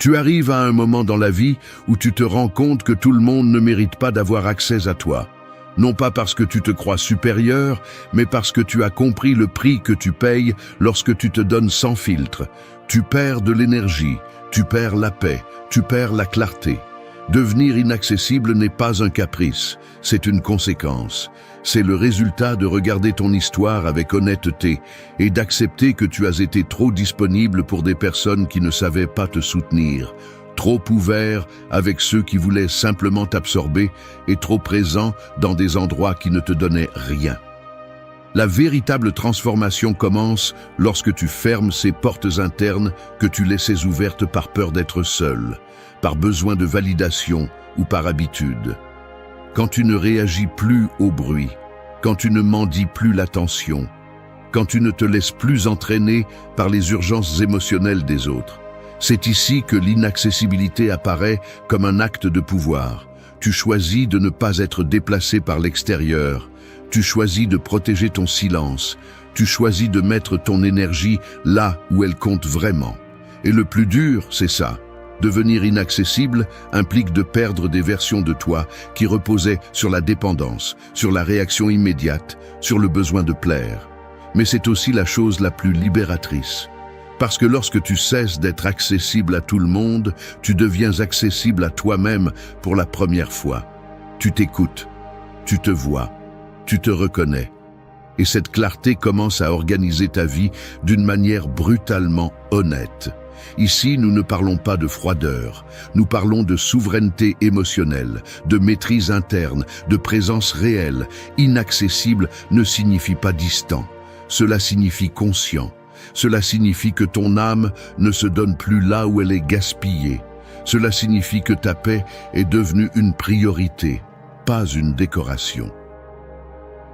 Tu arrives à un moment dans la vie où tu te rends compte que tout le monde ne mérite pas d'avoir accès à toi. Non pas parce que tu te crois supérieur, mais parce que tu as compris le prix que tu payes lorsque tu te donnes sans filtre. Tu perds de l'énergie, tu perds la paix, tu perds la clarté. Devenir inaccessible n'est pas un caprice, c'est une conséquence. C'est le résultat de regarder ton histoire avec honnêteté et d'accepter que tu as été trop disponible pour des personnes qui ne savaient pas te soutenir, trop ouvert avec ceux qui voulaient simplement t'absorber et trop présent dans des endroits qui ne te donnaient rien. La véritable transformation commence lorsque tu fermes ces portes internes que tu laissais ouvertes par peur d'être seul, par besoin de validation ou par habitude. Quand tu ne réagis plus au bruit, quand tu ne mendis plus l'attention, quand tu ne te laisses plus entraîner par les urgences émotionnelles des autres. C'est ici que l'inaccessibilité apparaît comme un acte de pouvoir. Tu choisis de ne pas être déplacé par l'extérieur. Tu choisis de protéger ton silence. Tu choisis de mettre ton énergie là où elle compte vraiment. Et le plus dur, c'est ça. Devenir inaccessible implique de perdre des versions de toi qui reposaient sur la dépendance, sur la réaction immédiate, sur le besoin de plaire. Mais c'est aussi la chose la plus libératrice. Parce que lorsque tu cesses d'être accessible à tout le monde, tu deviens accessible à toi-même pour la première fois. Tu t'écoutes, tu te vois, tu te reconnais. Et cette clarté commence à organiser ta vie d'une manière brutalement honnête. Ici, nous ne parlons pas de froideur, nous parlons de souveraineté émotionnelle, de maîtrise interne, de présence réelle. Inaccessible ne signifie pas distant, cela signifie conscient. Cela signifie que ton âme ne se donne plus là où elle est gaspillée. Cela signifie que ta paix est devenue une priorité, pas une décoration.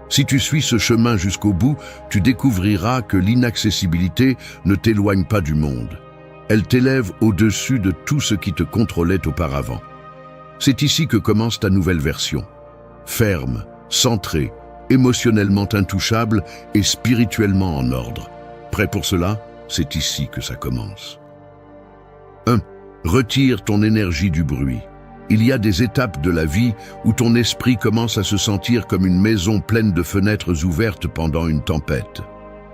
Si tu suis ce chemin jusqu'au bout, tu découvriras que l'inaccessibilité ne t'éloigne pas du monde. Elle t'élève au-dessus de tout ce qui te contrôlait auparavant. C'est ici que commence ta nouvelle version. Ferme, centrée, émotionnellement intouchable et spirituellement en ordre. Prêt pour cela? C'est ici que ça commence. 1. Retire ton énergie du bruit. Il y a des étapes de la vie où ton esprit commence à se sentir comme une maison pleine de fenêtres ouvertes pendant une tempête.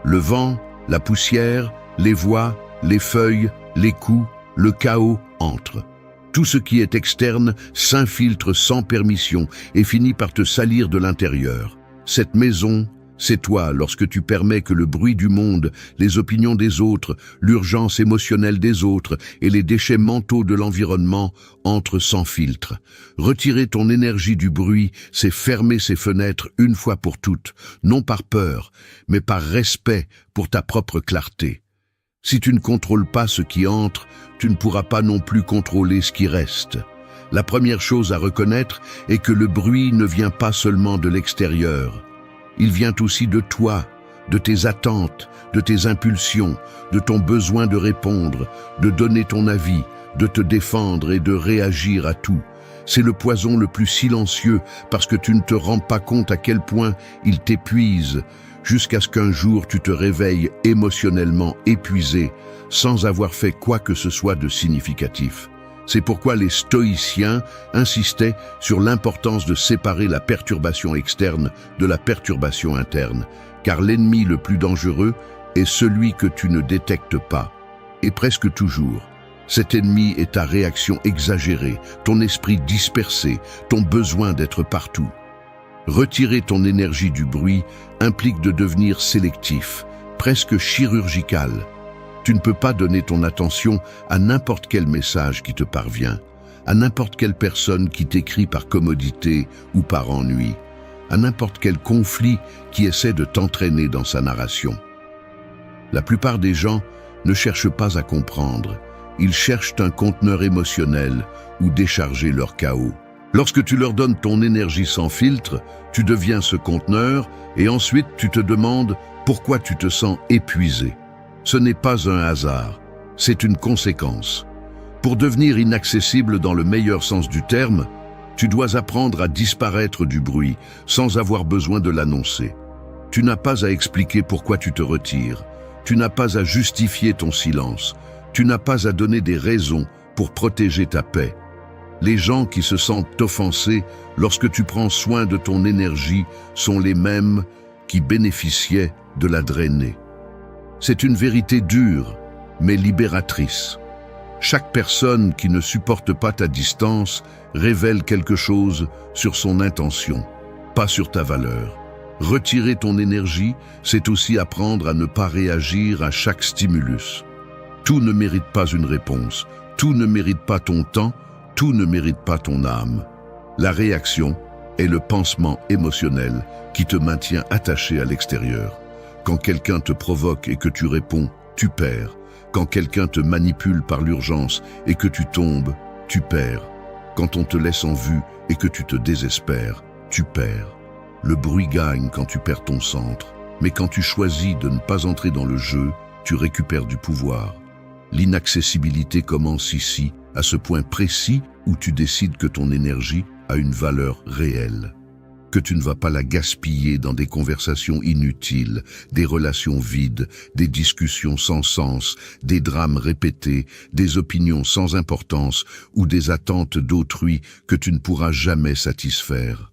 Le vent, la poussière, les voix, les feuilles, les coups, le chaos entrent. Tout ce qui est externe s'infiltre sans permission et finit par te salir de l'intérieur. Cette maison, c'est toi lorsque tu permets que le bruit du monde, les opinions des autres, l'urgence émotionnelle des autres et les déchets mentaux de l'environnement entrent sans filtre. Retirer ton énergie du bruit, c'est fermer ces fenêtres une fois pour toutes, non par peur, mais par respect pour ta propre clarté. Si tu ne contrôles pas ce qui entre, tu ne pourras pas non plus contrôler ce qui reste. La première chose à reconnaître est que le bruit ne vient pas seulement de l'extérieur. Il vient aussi de toi, de tes attentes, de tes impulsions, de ton besoin de répondre, de donner ton avis, de te défendre et de réagir à tout. C'est le poison le plus silencieux parce que tu ne te rends pas compte à quel point il t'épuise, jusqu'à ce qu'un jour tu te réveilles émotionnellement épuisé, sans avoir fait quoi que ce soit de significatif. C'est pourquoi les stoïciens insistaient sur l'importance de séparer la perturbation externe de la perturbation interne, car l'ennemi le plus dangereux est celui que tu ne détectes pas. Et presque toujours, cet ennemi est ta réaction exagérée, ton esprit dispersé, ton besoin d'être partout. Retirer ton énergie du bruit implique de devenir sélectif, presque chirurgical. Tu ne peux pas donner ton attention à n'importe quel message qui te parvient, à n'importe quelle personne qui t'écrit par commodité ou par ennui, à n'importe quel conflit qui essaie de t'entraîner dans sa narration. La plupart des gens ne cherchent pas à comprendre, ils cherchent un conteneur émotionnel où décharger leur chaos. Lorsque tu leur donnes ton énergie sans filtre, tu deviens ce conteneur et ensuite tu te demandes pourquoi tu te sens épuisé. Ce n'est pas un hasard, c'est une conséquence. Pour devenir inaccessible dans le meilleur sens du terme, tu dois apprendre à disparaître du bruit sans avoir besoin de l'annoncer. Tu n'as pas à expliquer pourquoi tu te retires, tu n'as pas à justifier ton silence, tu n'as pas à donner des raisons pour protéger ta paix. Les gens qui se sentent offensés lorsque tu prends soin de ton énergie sont les mêmes qui bénéficiaient de la drainer. C'est une vérité dure, mais libératrice. Chaque personne qui ne supporte pas ta distance révèle quelque chose sur son intention, pas sur ta valeur. Retirer ton énergie, c'est aussi apprendre à ne pas réagir à chaque stimulus. Tout ne mérite pas une réponse, tout ne mérite pas ton temps, tout ne mérite pas ton âme. La réaction est le pansement émotionnel qui te maintient attaché à l'extérieur. Quand quelqu'un te provoque et que tu réponds, tu perds. Quand quelqu'un te manipule par l'urgence et que tu tombes, tu perds. Quand on te laisse en vue et que tu te désespères, tu perds. Le bruit gagne quand tu perds ton centre, mais quand tu choisis de ne pas entrer dans le jeu, tu récupères du pouvoir. L'inaccessibilité commence ici, à ce point précis où tu décides que ton énergie a une valeur réelle. Que tu ne vas pas la gaspiller dans des conversations inutiles, des relations vides, des discussions sans sens, des drames répétés, des opinions sans importance ou des attentes d'autrui que tu ne pourras jamais satisfaire.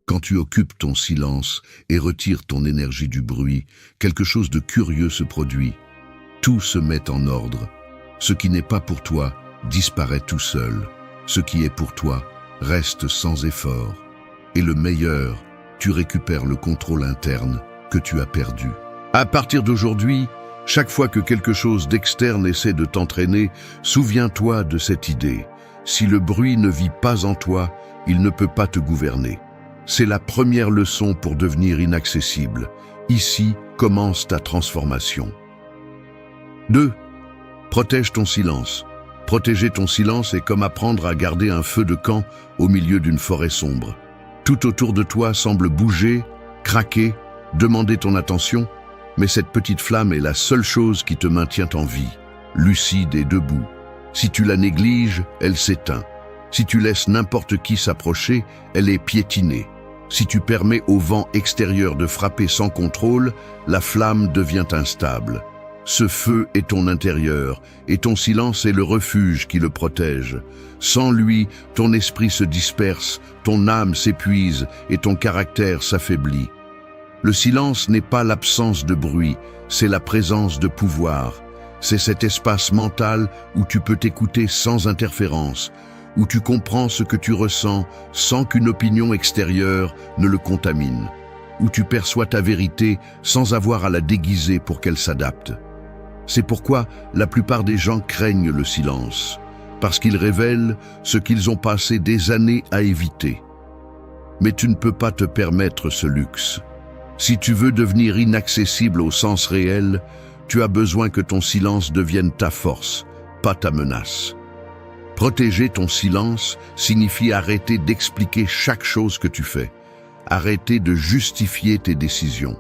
Quand tu occupes ton silence et retires ton énergie du bruit, quelque chose de curieux se produit. Tout se met en ordre. Ce qui n'est pas pour toi disparaît tout seul. Ce qui est pour toi reste sans effort. Et le meilleur, tu récupères le contrôle interne que tu as perdu. À partir d'aujourd'hui, chaque fois que quelque chose d'externe essaie de t'entraîner, souviens-toi de cette idée. Si le bruit ne vit pas en toi, il ne peut pas te gouverner. C'est la première leçon pour devenir inaccessible. Ici commence ta transformation. 2. Protège ton silence. Protéger ton silence est comme apprendre à garder un feu de camp au milieu d'une forêt sombre. Tout autour de toi semble bouger, craquer, demander ton attention, mais cette petite flamme est la seule chose qui te maintient en vie, lucide et debout. Si tu la négliges, elle s'éteint. Si tu laisses n'importe qui s'approcher, elle est piétinée. Si tu permets au vent extérieur de frapper sans contrôle, la flamme devient instable. Ce feu est ton intérieur, et ton silence est le refuge qui le protège. Sans lui, ton esprit se disperse, ton âme s'épuise et ton caractère s'affaiblit. Le silence n'est pas l'absence de bruit, c'est la présence de pouvoir. C'est cet espace mental où tu peux t'écouter sans interférence, où tu comprends ce que tu ressens sans qu'une opinion extérieure ne le contamine, où tu perçois ta vérité sans avoir à la déguiser pour qu'elle s'adapte. C'est pourquoi la plupart des gens craignent le silence, parce qu'il révèle ce qu'ils ont passé des années à éviter. Mais tu ne peux pas te permettre ce luxe. Si tu veux devenir inaccessible au sens réel, tu as besoin que ton silence devienne ta force, pas ta menace. Protéger ton silence signifie arrêter d'expliquer chaque chose que tu fais, arrêter de justifier tes décisions.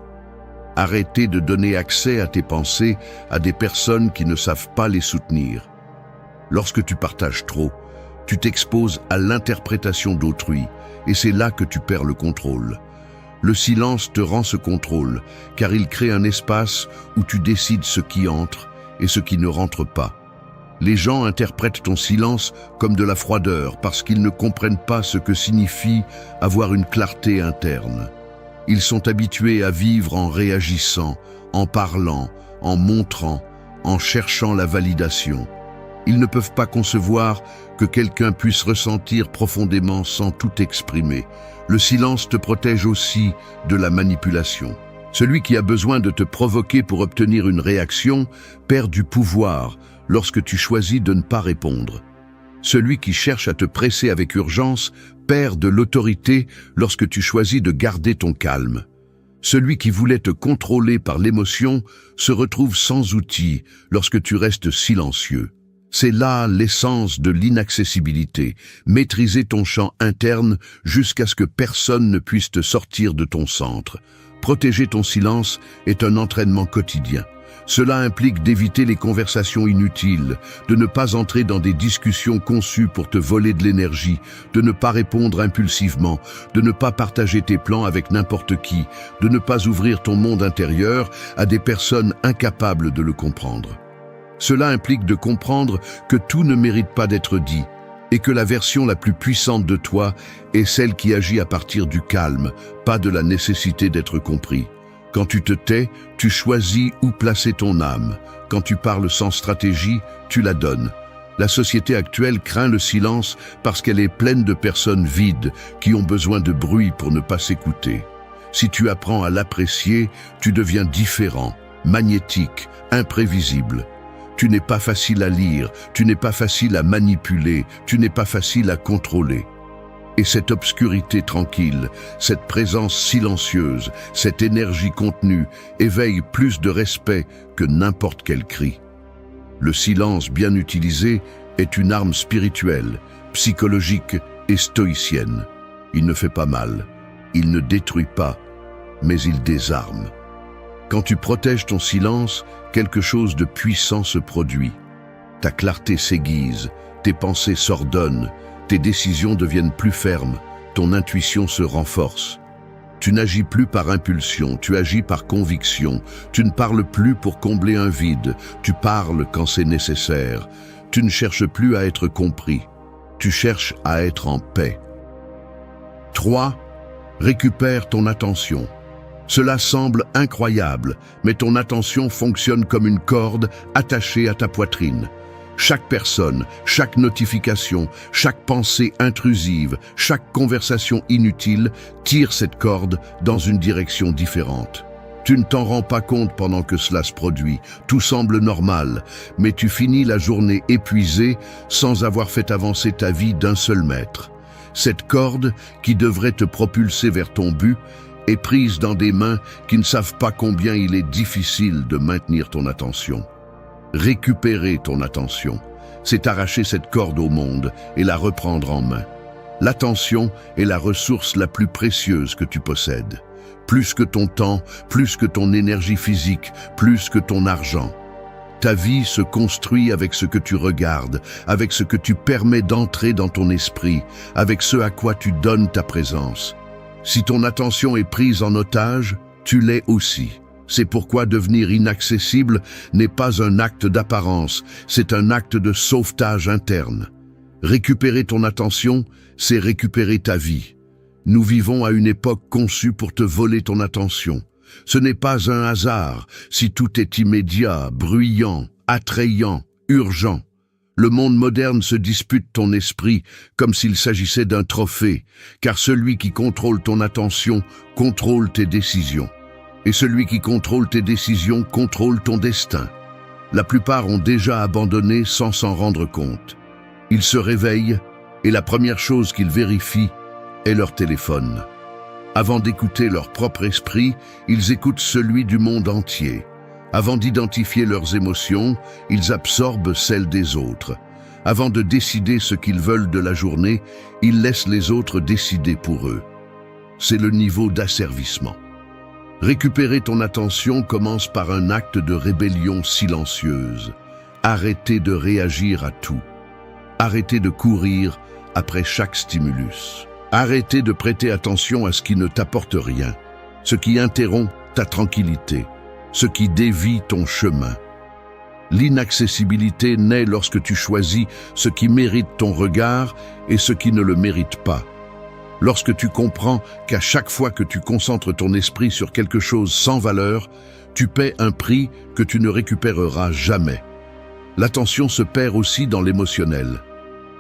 Arrêter de donner accès à tes pensées à des personnes qui ne savent pas les soutenir. Lorsque tu partages trop, tu t'exposes à l'interprétation d'autrui, et c'est là que tu perds le contrôle. Le silence te rend ce contrôle, car il crée un espace où tu décides ce qui entre et ce qui ne rentre pas. Les gens interprètent ton silence comme de la froideur parce qu'ils ne comprennent pas ce que signifie avoir une clarté interne. Ils sont habitués à vivre en réagissant, en parlant, en montrant, en cherchant la validation. Ils ne peuvent pas concevoir que quelqu'un puisse ressentir profondément sans tout exprimer. Le silence te protège aussi de la manipulation. Celui qui a besoin de te provoquer pour obtenir une réaction perd du pouvoir lorsque tu choisis de ne pas répondre. Celui qui cherche à te presser avec urgence perd de l'autorité lorsque tu choisis de garder ton calme. Celui qui voulait te contrôler par l'émotion se retrouve sans outil lorsque tu restes silencieux. C'est là l'essence de l'inaccessibilité, maîtriser ton champ interne jusqu'à ce que personne ne puisse te sortir de ton centre. Protéger ton silence est un entraînement quotidien. Cela implique d'éviter les conversations inutiles, de ne pas entrer dans des discussions conçues pour te voler de l'énergie, de ne pas répondre impulsivement, de ne pas partager tes plans avec n'importe qui, de ne pas ouvrir ton monde intérieur à des personnes incapables de le comprendre. Cela implique de comprendre que tout ne mérite pas d'être dit et que la version la plus puissante de toi est celle qui agit à partir du calme, pas de la nécessité d'être compris. Quand tu te tais, tu choisis où placer ton âme. Quand tu parles sans stratégie, tu la donnes. La société actuelle craint le silence parce qu'elle est pleine de personnes vides qui ont besoin de bruit pour ne pas s'écouter. Si tu apprends à l'apprécier, tu deviens différent, magnétique, imprévisible. Tu n'es pas facile à lire, tu n'es pas facile à manipuler, tu n'es pas facile à contrôler. Et cette obscurité tranquille, cette présence silencieuse, cette énergie contenue éveille plus de respect que n'importe quel cri. Le silence bien utilisé est une arme spirituelle, psychologique et stoïcienne. Il ne fait pas mal, il ne détruit pas, mais il désarme. Quand tu protèges ton silence, quelque chose de puissant se produit. Ta clarté s'aiguise, tes pensées s'ordonnent, tes décisions deviennent plus fermes, ton intuition se renforce. Tu n'agis plus par impulsion, tu agis par conviction. Tu ne parles plus pour combler un vide, tu parles quand c'est nécessaire. Tu ne cherches plus à être compris, tu cherches à être en paix. 3. Récupère ton attention. Cela semble incroyable, mais ton attention fonctionne comme une corde attachée à ta poitrine. Chaque personne, chaque notification, chaque pensée intrusive, chaque conversation inutile tire cette corde dans une direction différente. Tu ne t'en rends pas compte pendant que cela se produit, tout semble normal, mais tu finis la journée épuisé sans avoir fait avancer ta vie d'un seul mètre. Cette corde, qui devrait te propulser vers ton but, est prise dans des mains qui ne savent pas combien il est difficile de maintenir ton attention. Récupérer ton attention, c'est arracher cette corde au monde et la reprendre en main. L'attention est la ressource la plus précieuse que tu possèdes. Plus que ton temps, plus que ton énergie physique, plus que ton argent. Ta vie se construit avec ce que tu regardes, avec ce que tu permets d'entrer dans ton esprit, avec ce à quoi tu donnes ta présence. Si ton attention est prise en otage, tu l'es aussi. C'est pourquoi devenir inaccessible n'est pas un acte d'apparence, c'est un acte de sauvetage interne. Récupérer ton attention, c'est récupérer ta vie. Nous vivons à une époque conçue pour te voler ton attention. Ce n'est pas un hasard si tout est immédiat, bruyant, attrayant, urgent. Le monde moderne se dispute ton esprit comme s'il s'agissait d'un trophée, car celui qui contrôle ton attention contrôle tes décisions. Et celui qui contrôle tes décisions contrôle ton destin. La plupart ont déjà abandonné sans s'en rendre compte. Ils se réveillent et la première chose qu'ils vérifient est leur téléphone. Avant d'écouter leur propre esprit, ils écoutent celui du monde entier. Avant d'identifier leurs émotions, ils absorbent celles des autres. Avant de décider ce qu'ils veulent de la journée, ils laissent les autres décider pour eux. C'est le niveau d'asservissement. Récupérer ton attention commence par un acte de rébellion silencieuse. Arrêtez de réagir à tout. Arrêtez de courir après chaque stimulus. Arrêtez de prêter attention à ce qui ne t'apporte rien, ce qui interrompt ta tranquillité, ce qui dévie ton chemin. L'inaccessibilité naît lorsque tu choisis ce qui mérite ton regard et ce qui ne le mérite pas. Lorsque tu comprends qu'à chaque fois que tu concentres ton esprit sur quelque chose sans valeur, tu paies un prix que tu ne récupéreras jamais. L'attention se perd aussi dans l'émotionnel.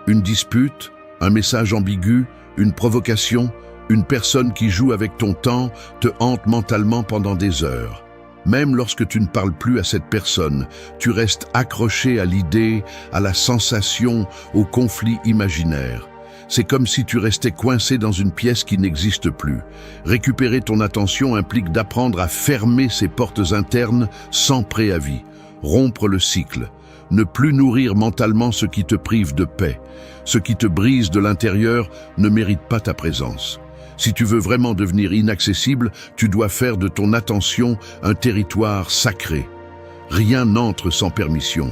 Une dispute, un message ambigu, une provocation, une personne qui joue avec ton temps te hante mentalement pendant des heures. Même lorsque tu ne parles plus à cette personne, tu restes accroché à l'idée, à la sensation, au conflit imaginaire. C'est comme si tu restais coincé dans une pièce qui n'existe plus. Récupérer ton attention implique d'apprendre à fermer ces portes internes sans préavis, rompre le cycle, ne plus nourrir mentalement ce qui te prive de paix. Ce qui te brise de l'intérieur ne mérite pas ta présence. Si tu veux vraiment devenir inaccessible, tu dois faire de ton attention un territoire sacré. Rien n'entre sans permission.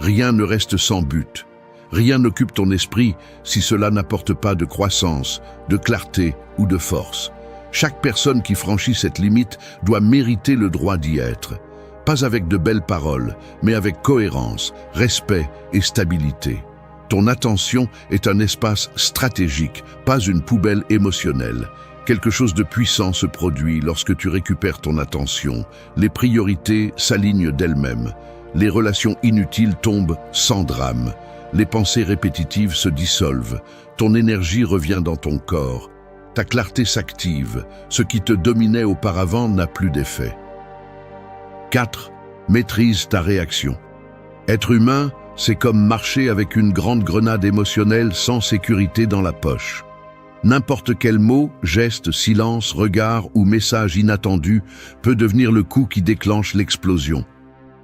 Rien ne reste sans but. Rien n'occupe ton esprit si cela n'apporte pas de croissance, de clarté ou de force. Chaque personne qui franchit cette limite doit mériter le droit d'y être. Pas avec de belles paroles, mais avec cohérence, respect et stabilité. Ton attention est un espace stratégique, pas une poubelle émotionnelle. Quelque chose de puissant se produit lorsque tu récupères ton attention. Les priorités s'alignent d'elles-mêmes. Les relations inutiles tombent sans drame. Les pensées répétitives se dissolvent. Ton énergie revient dans ton corps. Ta clarté s'active. Ce qui te dominait auparavant n'a plus d'effet. 4. Maîtrise ta réaction. Être humain, c'est comme marcher avec une grande grenade émotionnelle sans sécurité dans la poche. N'importe quel mot, geste, silence, regard ou message inattendu peut devenir le coup qui déclenche l'explosion.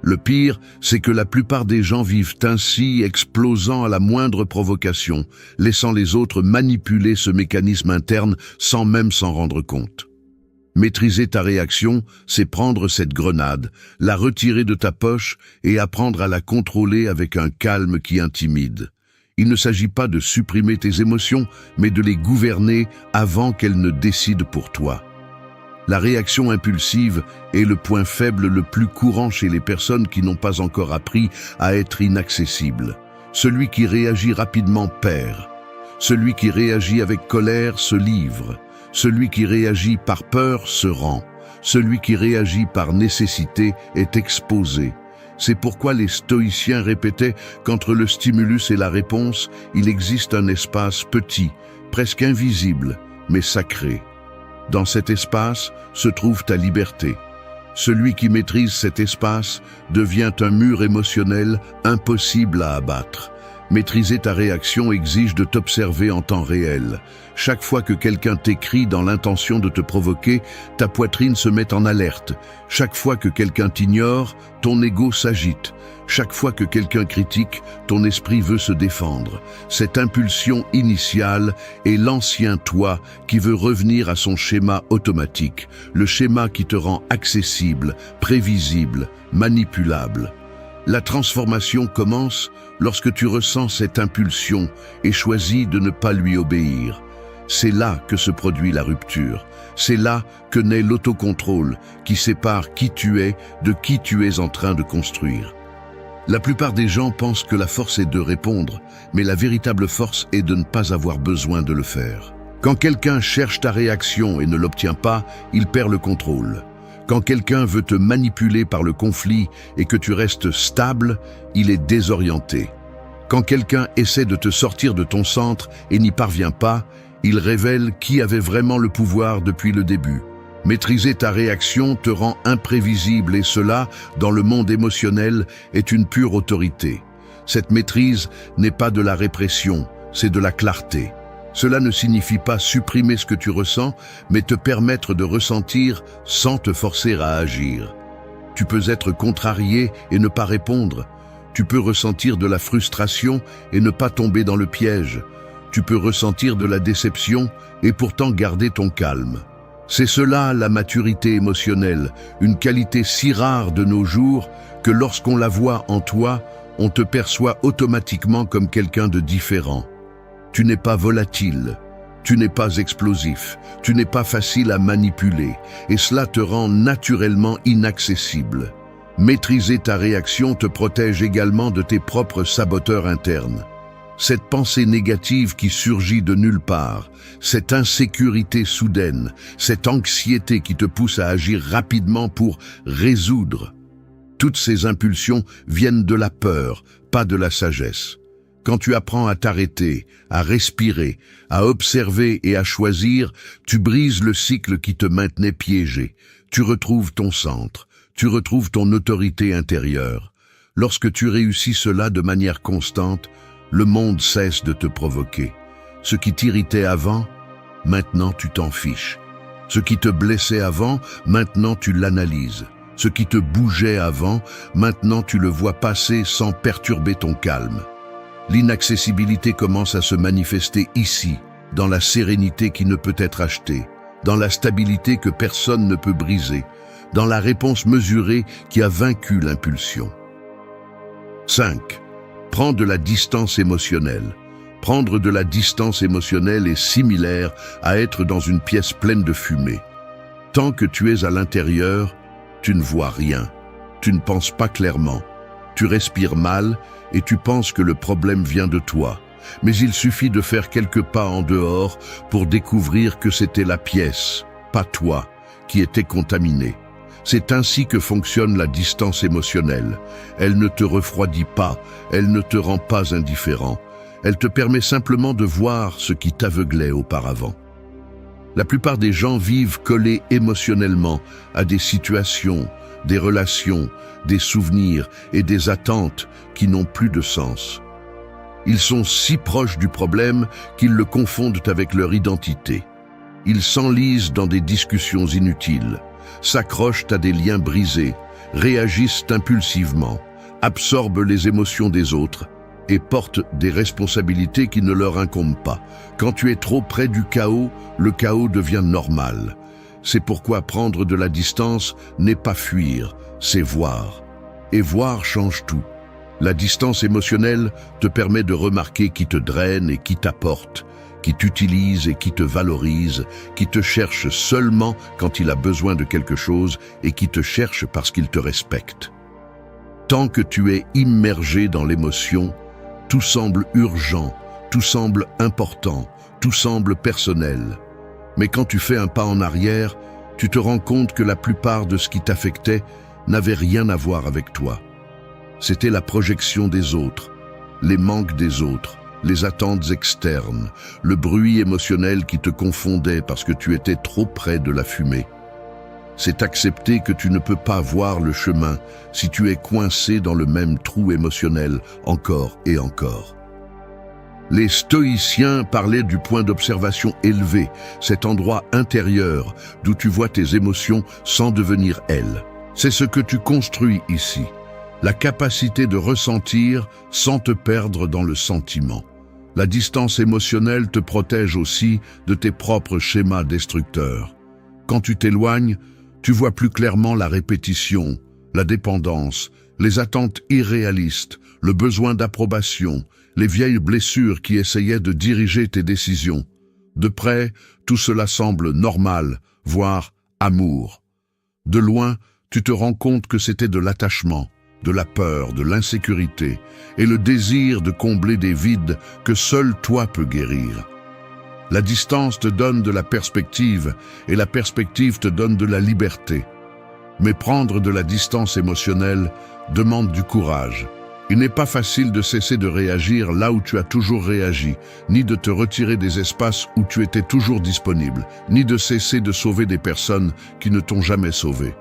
Le pire, c'est que la plupart des gens vivent ainsi, explosant à la moindre provocation, laissant les autres manipuler ce mécanisme interne sans même s'en rendre compte. Maîtriser ta réaction, c'est prendre cette grenade, la retirer de ta poche et apprendre à la contrôler avec un calme qui intimide. Il ne s'agit pas de supprimer tes émotions, mais de les gouverner avant qu'elles ne décident pour toi. La réaction impulsive est le point faible le plus courant chez les personnes qui n'ont pas encore appris à être inaccessibles. Celui qui réagit rapidement perd. Celui qui réagit avec colère se livre. Celui qui réagit par peur se rend. Celui qui réagit par nécessité est exposé. C'est pourquoi les stoïciens répétaient qu'entre le stimulus et la réponse, il existe un espace petit, presque invisible, mais sacré. Dans cet espace se trouve ta liberté. Celui qui maîtrise cet espace devient un mur émotionnel impossible à abattre. Maîtriser ta réaction exige de t'observer en temps réel. Chaque fois que quelqu'un t'écrit dans l'intention de te provoquer, ta poitrine se met en alerte. Chaque fois que quelqu'un t'ignore, ton ego s'agite. Chaque fois que quelqu'un critique, ton esprit veut se défendre. Cette impulsion initiale est l'ancien toi qui veut revenir à son schéma automatique, le schéma qui te rend accessible, prévisible, manipulable. La transformation commence lorsque tu ressens cette impulsion et choisis de ne pas lui obéir. C'est là que se produit la rupture. C'est là que naît l'autocontrôle qui sépare qui tu es de qui tu es en train de construire. La plupart des gens pensent que la force est de répondre, mais la véritable force est de ne pas avoir besoin de le faire. Quand quelqu'un cherche ta réaction et ne l'obtient pas, il perd le contrôle. Quand quelqu'un veut te manipuler par le conflit et que tu restes stable, il est désorienté. Quand quelqu'un essaie de te sortir de ton centre et n'y parvient pas, il révèle qui avait vraiment le pouvoir depuis le début. Maîtriser ta réaction te rend imprévisible et cela, dans le monde émotionnel, est une pure autorité. Cette maîtrise n'est pas de la répression, c'est de la clarté. Cela ne signifie pas supprimer ce que tu ressens, mais te permettre de ressentir sans te forcer à agir. Tu peux être contrarié et ne pas répondre. Tu peux ressentir de la frustration et ne pas tomber dans le piège. Tu peux ressentir de la déception et pourtant garder ton calme. C'est cela la maturité émotionnelle, une qualité si rare de nos jours que lorsqu'on la voit en toi, on te perçoit automatiquement comme quelqu'un de différent. Tu n'es pas volatile, tu n'es pas explosif, tu n'es pas facile à manipuler, et cela te rend naturellement inaccessible. Maîtriser ta réaction te protège également de tes propres saboteurs internes. Cette pensée négative qui surgit de nulle part, cette insécurité soudaine, cette anxiété qui te pousse à agir rapidement pour résoudre. Toutes ces impulsions viennent de la peur, pas de la sagesse. Quand tu apprends à t'arrêter, à respirer, à observer et à choisir, tu brises le cycle qui te maintenait piégé. Tu retrouves ton centre, tu retrouves ton autorité intérieure. Lorsque tu réussis cela de manière constante, le monde cesse de te provoquer. Ce qui t'irritait avant, maintenant tu t'en fiches. Ce qui te blessait avant, maintenant tu l'analyses. Ce qui te bougeait avant, maintenant tu le vois passer sans perturber ton calme. L'inaccessibilité commence à se manifester ici, dans la sérénité qui ne peut être achetée, dans la stabilité que personne ne peut briser, dans la réponse mesurée qui a vaincu l'impulsion. 5. Prends de la distance émotionnelle. Prendre de la distance émotionnelle est similaire à être dans une pièce pleine de fumée. Tant que tu es à l'intérieur, tu ne vois rien. Tu ne penses pas clairement. Tu respires mal et tu penses que le problème vient de toi. Mais il suffit de faire quelques pas en dehors pour découvrir que c'était la pièce, pas toi, qui était contaminée. C'est ainsi que fonctionne la distance émotionnelle. Elle ne te refroidit pas, elle ne te rend pas indifférent. Elle te permet simplement de voir ce qui t'aveuglait auparavant. La plupart des gens vivent collés émotionnellement à des situations, des relations, des souvenirs et des attentes qui n'ont plus de sens. Ils sont si proches du problème qu'ils le confondent avec leur identité. Ils s'enlisent dans des discussions inutiles, s'accrochent à des liens brisés, réagissent impulsivement, absorbent les émotions des autres et portent des responsabilités qui ne leur incombent pas. Quand tu es trop près du chaos, le chaos devient normal. C'est pourquoi prendre de la distance n'est pas fuir, c'est voir. Et voir change tout. La distance émotionnelle te permet de remarquer qui te draine et qui t'apporte, qui t'utilise et qui te valorise, qui te cherche seulement quand il a besoin de quelque chose et qui te cherche parce qu'il te respecte. Tant que tu es immergé dans l'émotion, tout semble urgent, tout semble important, tout semble personnel. Mais quand tu fais un pas en arrière, tu te rends compte que la plupart de ce qui t'affectait n'avait rien à voir avec toi. C'était la projection des autres, les manques des autres, les attentes externes, le bruit émotionnel qui te confondait parce que tu étais trop près de la fumée. C'est accepter que tu ne peux pas voir le chemin si tu es coincé dans le même trou émotionnel encore et encore. Les stoïciens parlaient du point d'observation élevé, cet endroit intérieur d'où tu vois tes émotions sans devenir elles. C'est ce que tu construis ici, la capacité de ressentir sans te perdre dans le sentiment. La distance émotionnelle te protège aussi de tes propres schémas destructeurs. Quand tu t'éloignes, tu vois plus clairement la répétition, la dépendance, les attentes irréalistes, le besoin d'approbation, les vieilles blessures qui essayaient de diriger tes décisions. De près, tout cela semble normal, voire amour. De loin, tu te rends compte que c'était de l'attachement, de la peur, de l'insécurité et le désir de combler des vides que seul toi peux guérir. La distance te donne de la perspective et la perspective te donne de la liberté. Mais prendre de la distance émotionnelle demande du courage. Il n'est pas facile de cesser de réagir là où tu as toujours réagi, ni de te retirer des espaces où tu étais toujours disponible, ni de cesser de sauver des personnes qui ne t'ont jamais sauvé.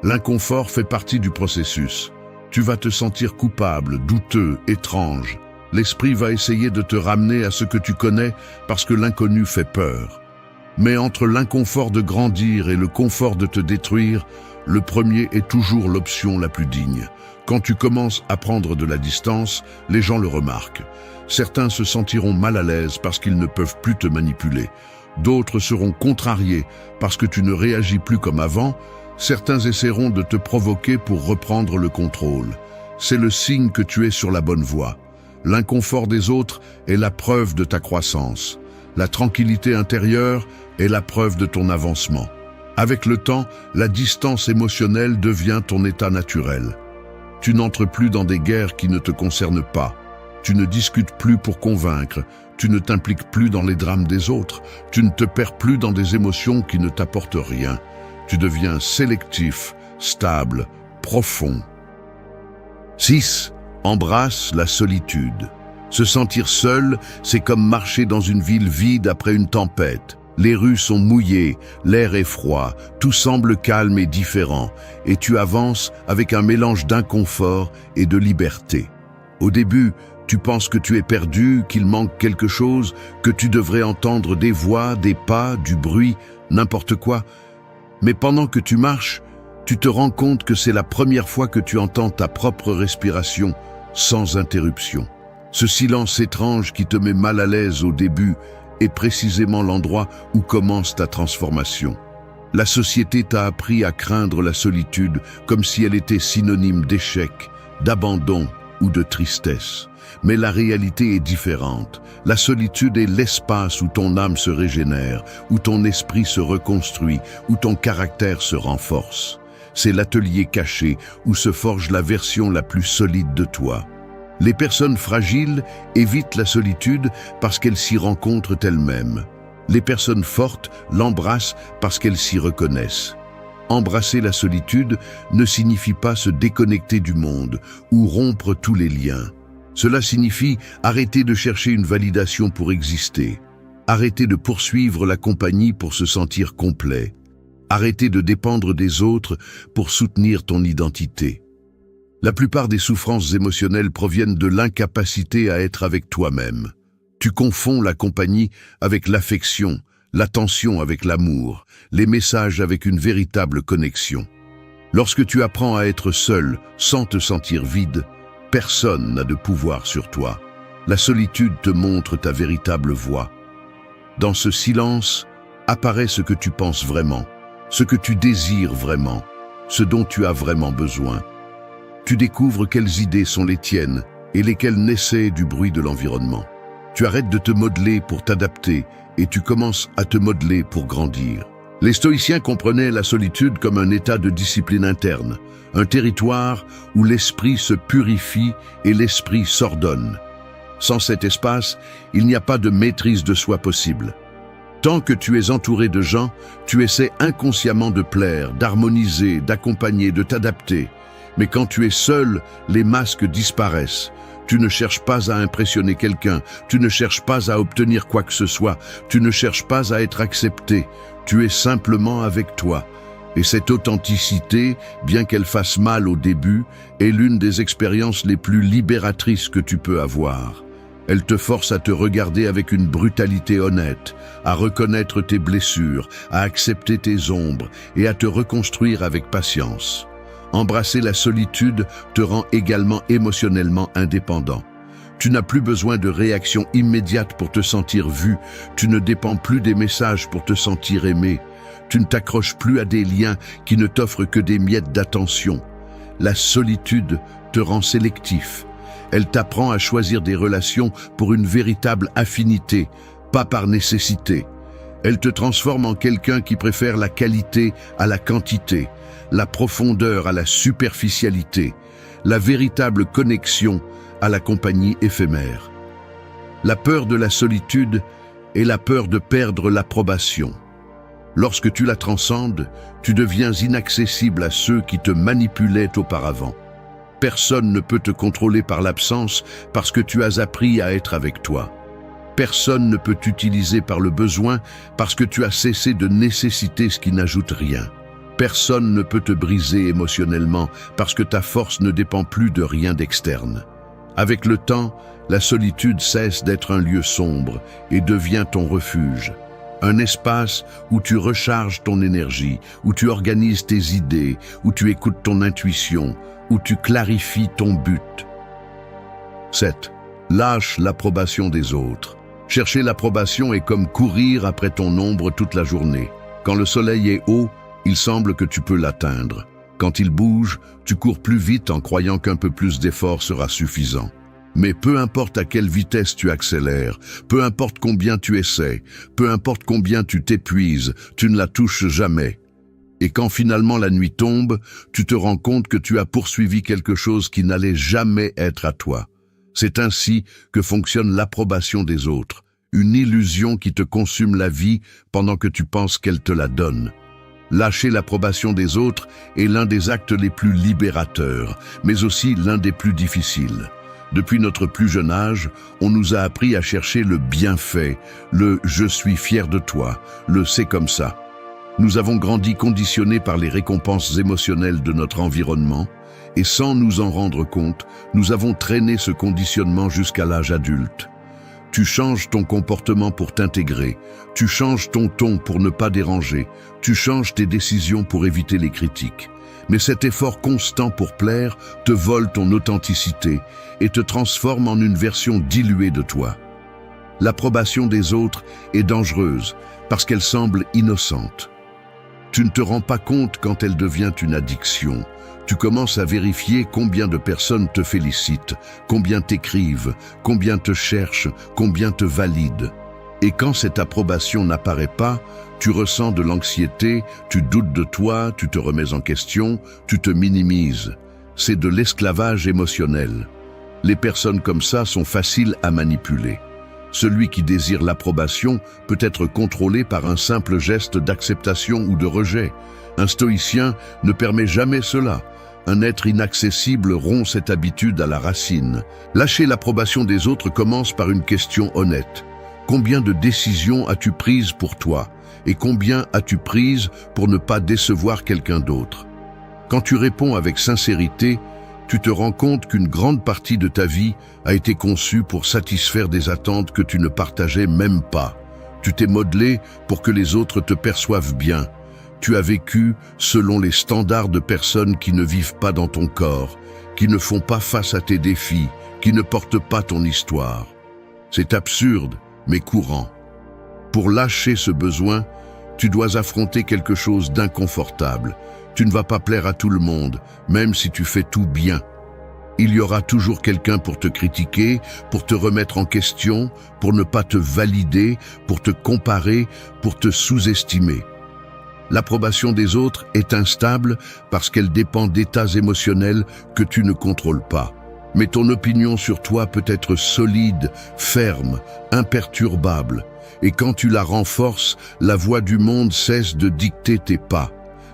L'inconfort fait partie du processus. Tu vas te sentir coupable, douteux, étrange. L'esprit va essayer de te ramener à ce que tu connais parce que l'inconnu fait peur. Mais entre l'inconfort de grandir et le confort de te détruire, le premier est toujours l'option la plus digne. Quand tu commences à prendre de la distance, les gens le remarquent. Certains se sentiront mal à l'aise parce qu'ils ne peuvent plus te manipuler. D'autres seront contrariés parce que tu ne réagis plus comme avant. Certains essaieront de te provoquer pour reprendre le contrôle. C'est le signe que tu es sur la bonne voie. L'inconfort des autres est la preuve de ta croissance. La tranquillité intérieure est la preuve de ton avancement. Avec le temps, la distance émotionnelle devient ton état naturel. Tu n'entres plus dans des guerres qui ne te concernent pas. Tu ne discutes plus pour convaincre. Tu ne t'impliques plus dans les drames des autres. Tu ne te perds plus dans des émotions qui ne t'apportent rien. Tu deviens sélectif, stable, profond. 6. Embrasse la solitude. Se sentir seul, c'est comme marcher dans une ville vide après une tempête. Les rues sont mouillées, l'air est froid, tout semble calme et différent, et tu avances avec un mélange d'inconfort et de liberté. Au début, tu penses que tu es perdu, qu'il manque quelque chose, que tu devrais entendre des voix, des pas, du bruit, n'importe quoi. Mais pendant que tu marches, tu te rends compte que c'est la première fois que tu entends ta propre respiration sans interruption. Ce silence étrange qui te met mal à l'aise au début est précisément l'endroit où commence ta transformation. La société t'a appris à craindre la solitude comme si elle était synonyme d'échec, d'abandon ou de tristesse. Mais la réalité est différente. La solitude est l'espace où ton âme se régénère, où ton esprit se reconstruit, où ton caractère se renforce. C'est l'atelier caché où se forge la version la plus solide de toi. Les personnes fragiles évitent la solitude parce qu'elles s'y rencontrent elles-mêmes. Les personnes fortes l'embrassent parce qu'elles s'y reconnaissent. Embrasser la solitude ne signifie pas se déconnecter du monde ou rompre tous les liens. Cela signifie arrêter de chercher une validation pour exister. Arrêter de poursuivre la compagnie pour se sentir complet. Arrêter de dépendre des autres pour soutenir ton identité. La plupart des souffrances émotionnelles proviennent de l'incapacité à être avec toi-même. Tu confonds la compagnie avec l'affection, l'attention avec l'amour, les messages avec une véritable connexion. Lorsque tu apprends à être seul, sans te sentir vide, personne n'a de pouvoir sur toi. La solitude te montre ta véritable voix. Dans ce silence, apparaît ce que tu penses vraiment, ce que tu désires vraiment, ce dont tu as vraiment besoin. Tu découvres quelles idées sont les tiennes et lesquelles naissaient du bruit de l'environnement. Tu arrêtes de te modeler pour t'adapter et tu commences à te modeler pour grandir. Les stoïciens comprenaient la solitude comme un état de discipline interne, un territoire où l'esprit se purifie et l'esprit s'ordonne. Sans cet espace, il n'y a pas de maîtrise de soi possible. Tant que tu es entouré de gens, tu essaies inconsciemment de plaire, d'harmoniser, d'accompagner, de t'adapter. Mais quand tu es seul, les masques disparaissent. Tu ne cherches pas à impressionner quelqu'un, tu ne cherches pas à obtenir quoi que ce soit, tu ne cherches pas à être accepté, tu es simplement avec toi. Et cette authenticité, bien qu'elle fasse mal au début, est l'une des expériences les plus libératrices que tu peux avoir. Elle te force à te regarder avec une brutalité honnête, à reconnaître tes blessures, à accepter tes ombres et à te reconstruire avec patience. Embrasser la solitude te rend également émotionnellement indépendant. Tu n'as plus besoin de réaction immédiate pour te sentir vu, tu ne dépends plus des messages pour te sentir aimé, tu ne t'accroches plus à des liens qui ne t'offrent que des miettes d'attention. La solitude te rend sélectif. Elle t'apprend à choisir des relations pour une véritable affinité, pas par nécessité. Elle te transforme en quelqu'un qui préfère la qualité à la quantité, la profondeur à la superficialité, la véritable connexion à la compagnie éphémère. La peur de la solitude est la peur de perdre l'approbation. Lorsque tu la transcendes, tu deviens inaccessible à ceux qui te manipulaient auparavant. Personne ne peut te contrôler par l'absence parce que tu as appris à être avec toi. Personne ne peut t'utiliser par le besoin parce que tu as cessé de nécessiter ce qui n'ajoute rien. Personne ne peut te briser émotionnellement parce que ta force ne dépend plus de rien d'externe. Avec le temps, la solitude cesse d'être un lieu sombre et devient ton refuge. Un espace où tu recharges ton énergie, où tu organises tes idées, où tu écoutes ton intuition, où tu clarifies ton but. 7. Lâche l'approbation des autres. Chercher l'approbation est comme courir après ton ombre toute la journée. Quand le soleil est haut, il semble que tu peux l'atteindre. Quand il bouge, tu cours plus vite en croyant qu'un peu plus d'effort sera suffisant. Mais peu importe à quelle vitesse tu accélères, peu importe combien tu essaies, peu importe combien tu t'épuises, tu ne la touches jamais. Et quand finalement la nuit tombe, tu te rends compte que tu as poursuivi quelque chose qui n'allait jamais être à toi. C'est ainsi que fonctionne l'approbation des autres, une illusion qui te consume la vie pendant que tu penses qu'elle te la donne. Lâcher l'approbation des autres est l'un des actes les plus libérateurs, mais aussi l'un des plus difficiles. Depuis notre plus jeune âge, on nous a appris à chercher le bienfait, le « je suis fier de toi », le « c'est comme ça ». Nous avons grandi conditionnés par les récompenses émotionnelles de notre environnement, et sans nous en rendre compte, nous avons traîné ce conditionnement jusqu'à l'âge adulte. Tu changes ton comportement pour t'intégrer, tu changes ton ton pour ne pas déranger, tu changes tes décisions pour éviter les critiques. Mais cet effort constant pour plaire te vole ton authenticité et te transforme en une version diluée de toi. L'approbation des autres est dangereuse parce qu'elle semble innocente. Tu ne te rends pas compte quand elle devient une addiction. Tu commences à vérifier combien de personnes te félicitent, combien t'écrivent, combien te cherchent, combien te valident. Et quand cette approbation n'apparaît pas, tu ressens de l'anxiété, tu doutes de toi, tu te remets en question, tu te minimises. C'est de l'esclavage émotionnel. Les personnes comme ça sont faciles à manipuler. Celui qui désire l'approbation peut être contrôlé par un simple geste d'acceptation ou de rejet. Un stoïcien ne permet jamais cela. Un être inaccessible rompt cette habitude à la racine. Lâcher l'approbation des autres commence par une question honnête. Combien de décisions as-tu prises pour toi? Et combien as-tu prises pour ne pas décevoir quelqu'un d'autre? Quand tu réponds avec sincérité, tu te rends compte qu'une grande partie de ta vie a été conçue pour satisfaire des attentes que tu ne partageais même pas. Tu t'es modelé pour que les autres te perçoivent bien. Tu as vécu selon les standards de personnes qui ne vivent pas dans ton corps, qui ne font pas face à tes défis, qui ne portent pas ton histoire. C'est absurde, mais courant. Pour lâcher ce besoin, tu dois affronter quelque chose d'inconfortable. Tu ne vas pas plaire à tout le monde, même si tu fais tout bien. Il y aura toujours quelqu'un pour te critiquer, pour te remettre en question, pour ne pas te valider, pour te comparer, pour te sous-estimer. L'approbation des autres est instable parce qu'elle dépend d'états émotionnels que tu ne contrôles pas. Mais ton opinion sur toi peut être solide, ferme, imperturbable. Et quand tu la renforces, la voix du monde cesse de dicter tes pas.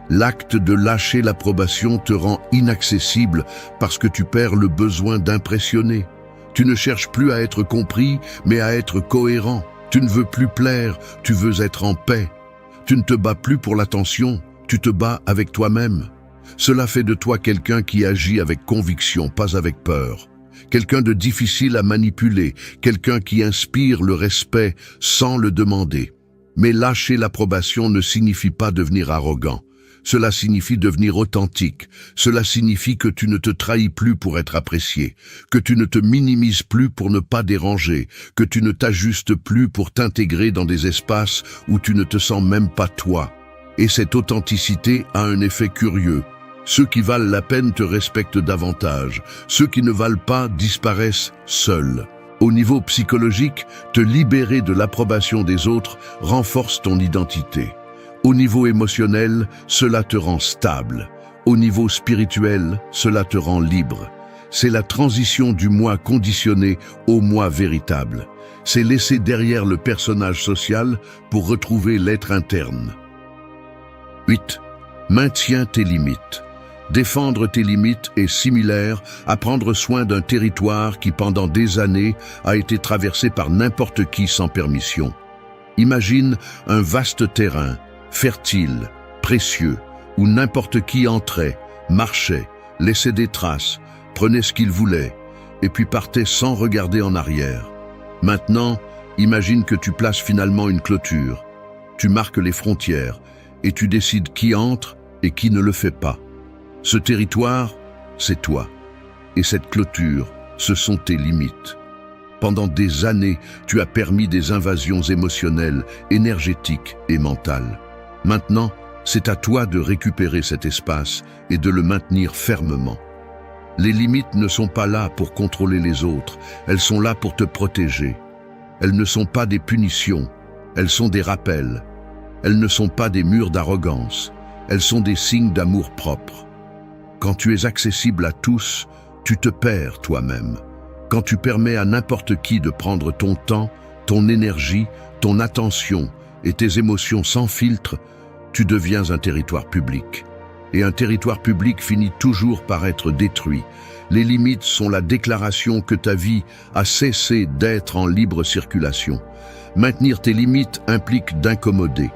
L'acte de lâcher l'approbation te rend inaccessible parce que tu perds le besoin d'impressionner. Tu ne cherches plus à être compris, mais à être cohérent. Tu ne veux plus plaire, tu veux être en paix. Tu ne te bats plus pour l'attention, tu te bats avec toi-même. Cela fait de toi quelqu'un qui agit avec conviction, pas avec peur. Quelqu'un de difficile à manipuler, quelqu'un qui inspire le respect sans le demander. Mais lâcher l'approbation ne signifie pas devenir arrogant. Cela signifie devenir authentique. Cela signifie que tu ne te trahis plus pour être apprécié, que tu ne te minimises plus pour ne pas déranger, que tu ne t'ajustes plus pour t'intégrer dans des espaces où tu ne te sens même pas toi. Et cette authenticité a un effet curieux. Ceux qui valent la peine te respectent davantage. Ceux qui ne valent pas disparaissent seuls. Au niveau psychologique, te libérer de l'approbation des autres renforce ton identité. Au niveau émotionnel, cela te rend stable. Au niveau spirituel, cela te rend libre. C'est la transition du moi conditionné au moi véritable. C'est laisser derrière le personnage social pour retrouver l'être interne. 8. Maintiens tes limites. Défendre tes limites est similaire à prendre soin d'un territoire qui pendant des années a été traversé par n'importe qui sans permission. Imagine un vaste terrain, fertile, précieux, où n'importe qui entrait, marchait, laissait des traces, prenait ce qu'il voulait, et puis partait sans regarder en arrière. Maintenant, imagine que tu places finalement une clôture. Tu marques les frontières, et tu décides qui entre et qui ne le fait pas. Ce territoire, c'est toi. Et cette clôture, ce sont tes limites. Pendant des années, tu as permis des invasions émotionnelles, énergétiques et mentales. Maintenant, c'est à toi de récupérer cet espace et de le maintenir fermement. Les limites ne sont pas là pour contrôler les autres, elles sont là pour te protéger. Elles ne sont pas des punitions, elles sont des rappels. Elles ne sont pas des murs d'arrogance, elles sont des signes d'amour-propre. Quand tu es accessible à tous, tu te perds toi-même. Quand tu permets à n'importe qui de prendre ton temps, ton énergie, ton attention et tes émotions sans filtre, tu deviens un territoire public. Et un territoire public finit toujours par être détruit. Les limites sont la déclaration que ta vie a cessé d'être en libre circulation. Maintenir tes limites implique d'incommoder.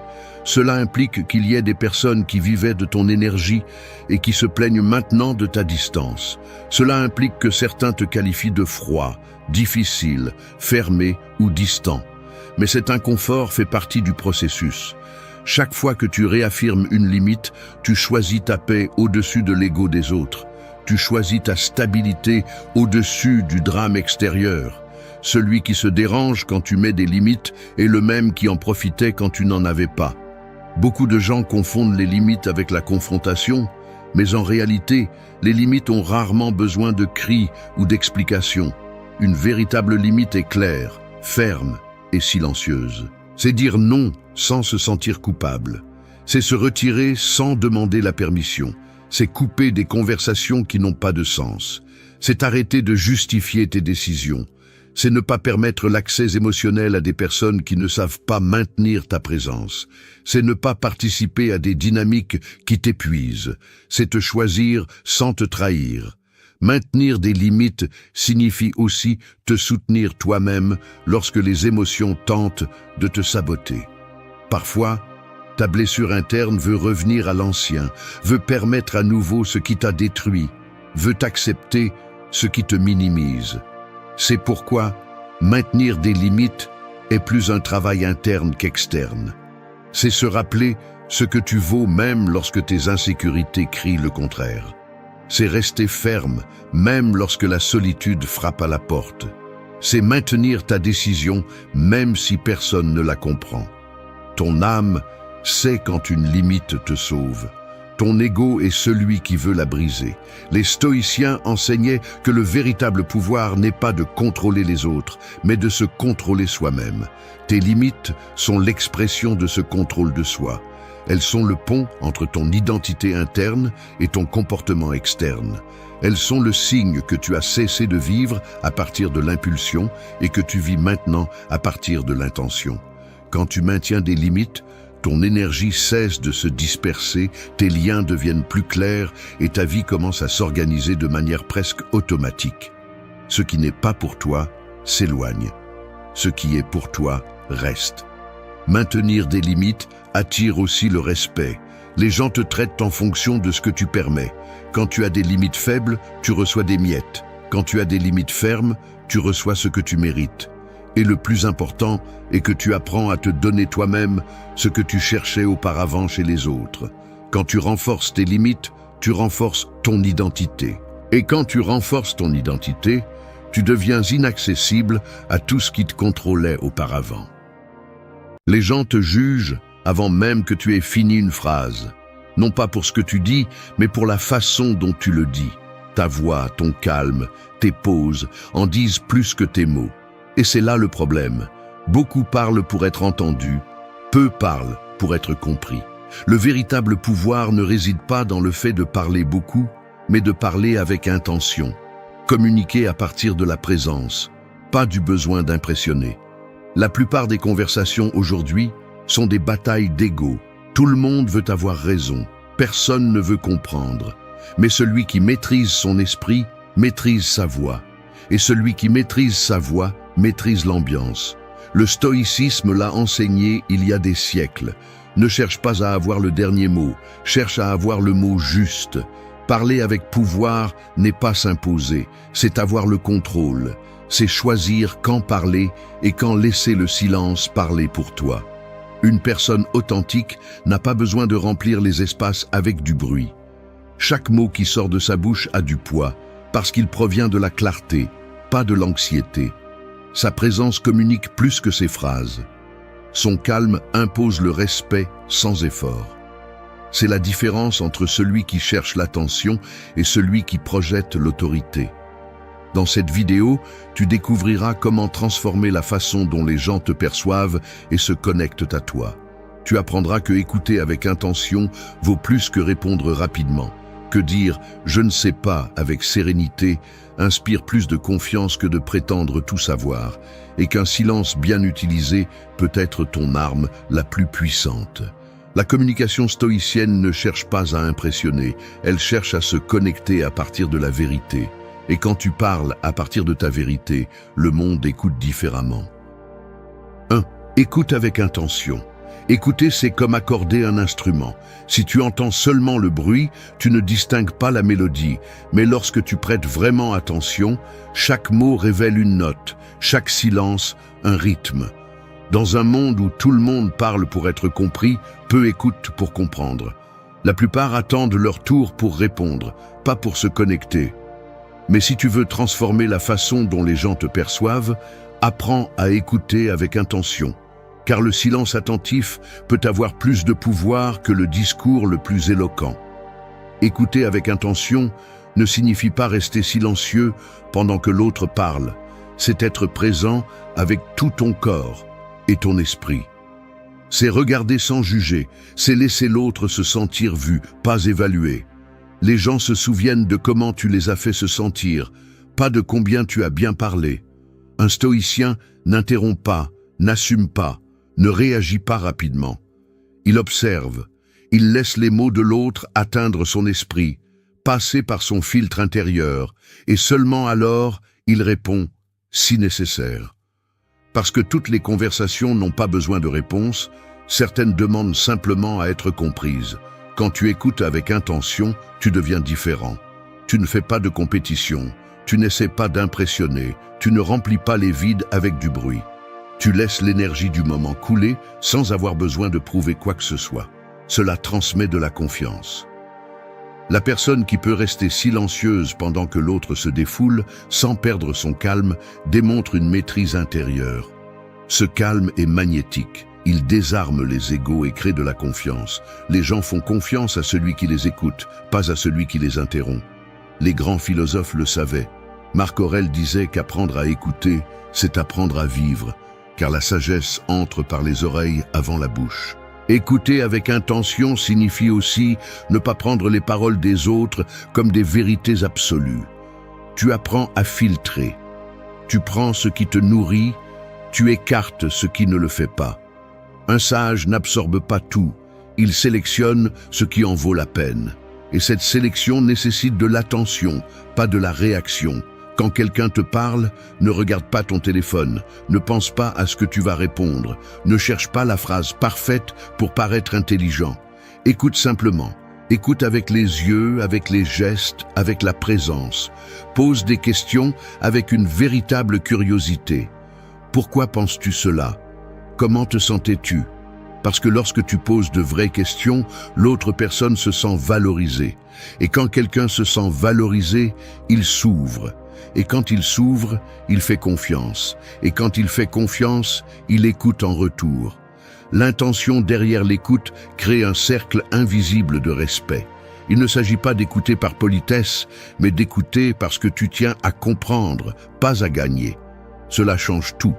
Cela implique qu'il y ait des personnes qui vivaient de ton énergie et qui se plaignent maintenant de ta distance. Cela implique que certains te qualifient de froid, difficile, fermé ou distant. Mais cet inconfort fait partie du processus. Chaque fois que tu réaffirmes une limite, tu choisis ta paix au-dessus de l'ego des autres. Tu choisis ta stabilité au-dessus du drame extérieur. Celui qui se dérange quand tu mets des limites est le même qui en profitait quand tu n'en avais pas. Beaucoup de gens confondent les limites avec la confrontation, mais en réalité, les limites ont rarement besoin de cris ou d'explications. Une véritable limite est claire, ferme, et silencieuse. C'est dire non sans se sentir coupable. C'est se retirer sans demander la permission. C'est couper des conversations qui n'ont pas de sens. C'est arrêter de justifier tes décisions. C'est ne pas permettre l'accès émotionnel à des personnes qui ne savent pas maintenir ta présence. C'est ne pas participer à des dynamiques qui t'épuisent. C'est te choisir sans te trahir. Maintenir des limites signifie aussi te soutenir toi-même lorsque les émotions tentent de te saboter. Parfois, ta blessure interne veut revenir à l'ancien, veut permettre à nouveau ce qui t'a détruit, veut accepter ce qui te minimise. C'est pourquoi maintenir des limites est plus un travail interne qu'externe. C'est se rappeler ce que tu vaux même lorsque tes insécurités crient le contraire. C'est rester ferme même lorsque la solitude frappe à la porte. C'est maintenir ta décision même si personne ne la comprend. Ton âme sait quand une limite te sauve. Ton ego est celui qui veut la briser. Les stoïciens enseignaient que le véritable pouvoir n'est pas de contrôler les autres, mais de se contrôler soi-même. Tes limites sont l'expression de ce contrôle de soi. Elles sont le pont entre ton identité interne et ton comportement externe. Elles sont le signe que tu as cessé de vivre à partir de l'impulsion et que tu vis maintenant à partir de l'intention. Quand tu maintiens des limites, ton énergie cesse de se disperser, tes liens deviennent plus clairs et ta vie commence à s'organiser de manière presque automatique. Ce qui n'est pas pour toi s'éloigne. Ce qui est pour toi reste. Maintenir des limites attire aussi le respect. Les gens te traitent en fonction de ce que tu permets. Quand tu as des limites faibles, tu reçois des miettes. Quand tu as des limites fermes, tu reçois ce que tu mérites. Et le plus important est que tu apprends à te donner toi-même ce que tu cherchais auparavant chez les autres. Quand tu renforces tes limites, tu renforces ton identité. Et quand tu renforces ton identité, tu deviens inaccessible à tout ce qui te contrôlait auparavant. Les gens te jugent avant même que tu aies fini une phrase. Non pas pour ce que tu dis, mais pour la façon dont tu le dis. Ta voix, ton calme, tes pauses en disent plus que tes mots. Et c'est là le problème. Beaucoup parlent pour être entendus, peu parlent pour être compris. Le véritable pouvoir ne réside pas dans le fait de parler beaucoup, mais de parler avec intention. Communiquer à partir de la présence, pas du besoin d'impressionner. La plupart des conversations aujourd'hui sont des batailles d'ego. Tout le monde veut avoir raison, personne ne veut comprendre. Mais celui qui maîtrise son esprit maîtrise sa voix. Et celui qui maîtrise sa voix maîtrise l'ambiance. Le stoïcisme l'a enseigné il y a des siècles. Ne cherche pas à avoir le dernier mot, cherche à avoir le mot juste. Parler avec pouvoir n'est pas s'imposer, c'est avoir le contrôle. C'est choisir quand parler et quand laisser le silence parler pour toi. Une personne authentique n'a pas besoin de remplir les espaces avec du bruit. Chaque mot qui sort de sa bouche a du poids, parce qu'il provient de la clarté, pas de l'anxiété. Sa présence communique plus que ses phrases. Son calme impose le respect sans effort. C'est la différence entre celui qui cherche l'attention et celui qui projette l'autorité. Dans cette vidéo, tu découvriras comment transformer la façon dont les gens te perçoivent et se connectent à toi. Tu apprendras que écouter avec intention vaut plus que répondre rapidement, que dire « je ne sais pas » avec sérénité inspire plus de confiance que de prétendre tout savoir, et qu'un silence bien utilisé peut être ton arme la plus puissante. La communication stoïcienne ne cherche pas à impressionner, elle cherche à se connecter à partir de la vérité. Et quand tu parles à partir de ta vérité, le monde écoute différemment. 1. Écoute avec intention. Écouter, c'est comme accorder un instrument. Si tu entends seulement le bruit, tu ne distingues pas la mélodie. Mais lorsque tu prêtes vraiment attention, chaque mot révèle une note, chaque silence, un rythme. Dans un monde où tout le monde parle pour être compris, peu écoutent pour comprendre. La plupart attendent leur tour pour répondre, pas pour se connecter. Mais si tu veux transformer la façon dont les gens te perçoivent, apprends à écouter avec intention. Car le silence attentif peut avoir plus de pouvoir que le discours le plus éloquent. Écouter avec intention ne signifie pas rester silencieux pendant que l'autre parle. C'est être présent avec tout ton corps, et ton esprit. C'est regarder sans juger, c'est laisser l'autre se sentir vu, pas évalué. Les gens se souviennent de comment tu les as fait se sentir, pas de combien tu as bien parlé. Un stoïcien n'interrompt pas, n'assume pas, ne réagit pas rapidement. Il observe, il laisse les mots de l'autre atteindre son esprit, passer par son filtre intérieur, et seulement alors il répond, si nécessaire. Parce que toutes les conversations n'ont pas besoin de réponse, certaines demandent simplement à être comprises. Quand tu écoutes avec intention, tu deviens différent. Tu ne fais pas de compétition, tu n'essaies pas d'impressionner, tu ne remplis pas les vides avec du bruit. Tu laisses l'énergie du moment couler sans avoir besoin de prouver quoi que ce soit. Cela transmet de la confiance. La personne qui peut rester silencieuse pendant que l'autre se défoule, sans perdre son calme, démontre une maîtrise intérieure. Ce calme est magnétique. Il désarme les égos et crée de la confiance. Les gens font confiance à celui qui les écoute, pas à celui qui les interrompt. Les grands philosophes le savaient. Marc Aurèle disait qu'apprendre à écouter, c'est apprendre à vivre, car la sagesse entre par les oreilles avant la bouche. Écouter avec intention signifie aussi ne pas prendre les paroles des autres comme des vérités absolues. Tu apprends à filtrer. Tu prends ce qui te nourrit, tu écartes ce qui ne le fait pas. Un sage n'absorbe pas tout, il sélectionne ce qui en vaut la peine. Et cette sélection nécessite de l'attention, pas de la réaction. Quand quelqu'un te parle, ne regarde pas ton téléphone, ne pense pas à ce que tu vas répondre, ne cherche pas la phrase parfaite pour paraître intelligent. Écoute simplement, écoute avec les yeux, avec les gestes, avec la présence. Pose des questions avec une véritable curiosité. Pourquoi penses-tu cela? Comment te sentais-tu? Parce que lorsque tu poses de vraies questions, l'autre personne se sent valorisée. Et quand quelqu'un se sent valorisé, il s'ouvre. Et quand il s'ouvre, il fait confiance. Et quand il fait confiance, il écoute en retour. L'intention derrière l'écoute crée un cercle invisible de respect. Il ne s'agit pas d'écouter par politesse, mais d'écouter parce que tu tiens à comprendre, pas à gagner. Cela change tout.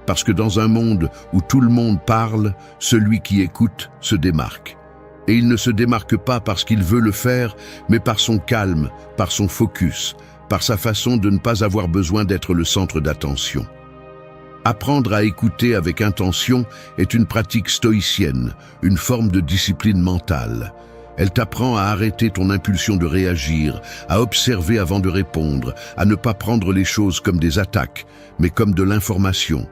Parce que dans un monde où tout le monde parle, celui qui écoute se démarque. Et il ne se démarque pas parce qu'il veut le faire, mais par son calme, par son focus, par sa façon de ne pas avoir besoin d'être le centre d'attention. Apprendre à écouter avec intention est une pratique stoïcienne, une forme de discipline mentale. Elle t'apprend à arrêter ton impulsion de réagir, à observer avant de répondre, à ne pas prendre les choses comme des attaques, mais comme de l'information.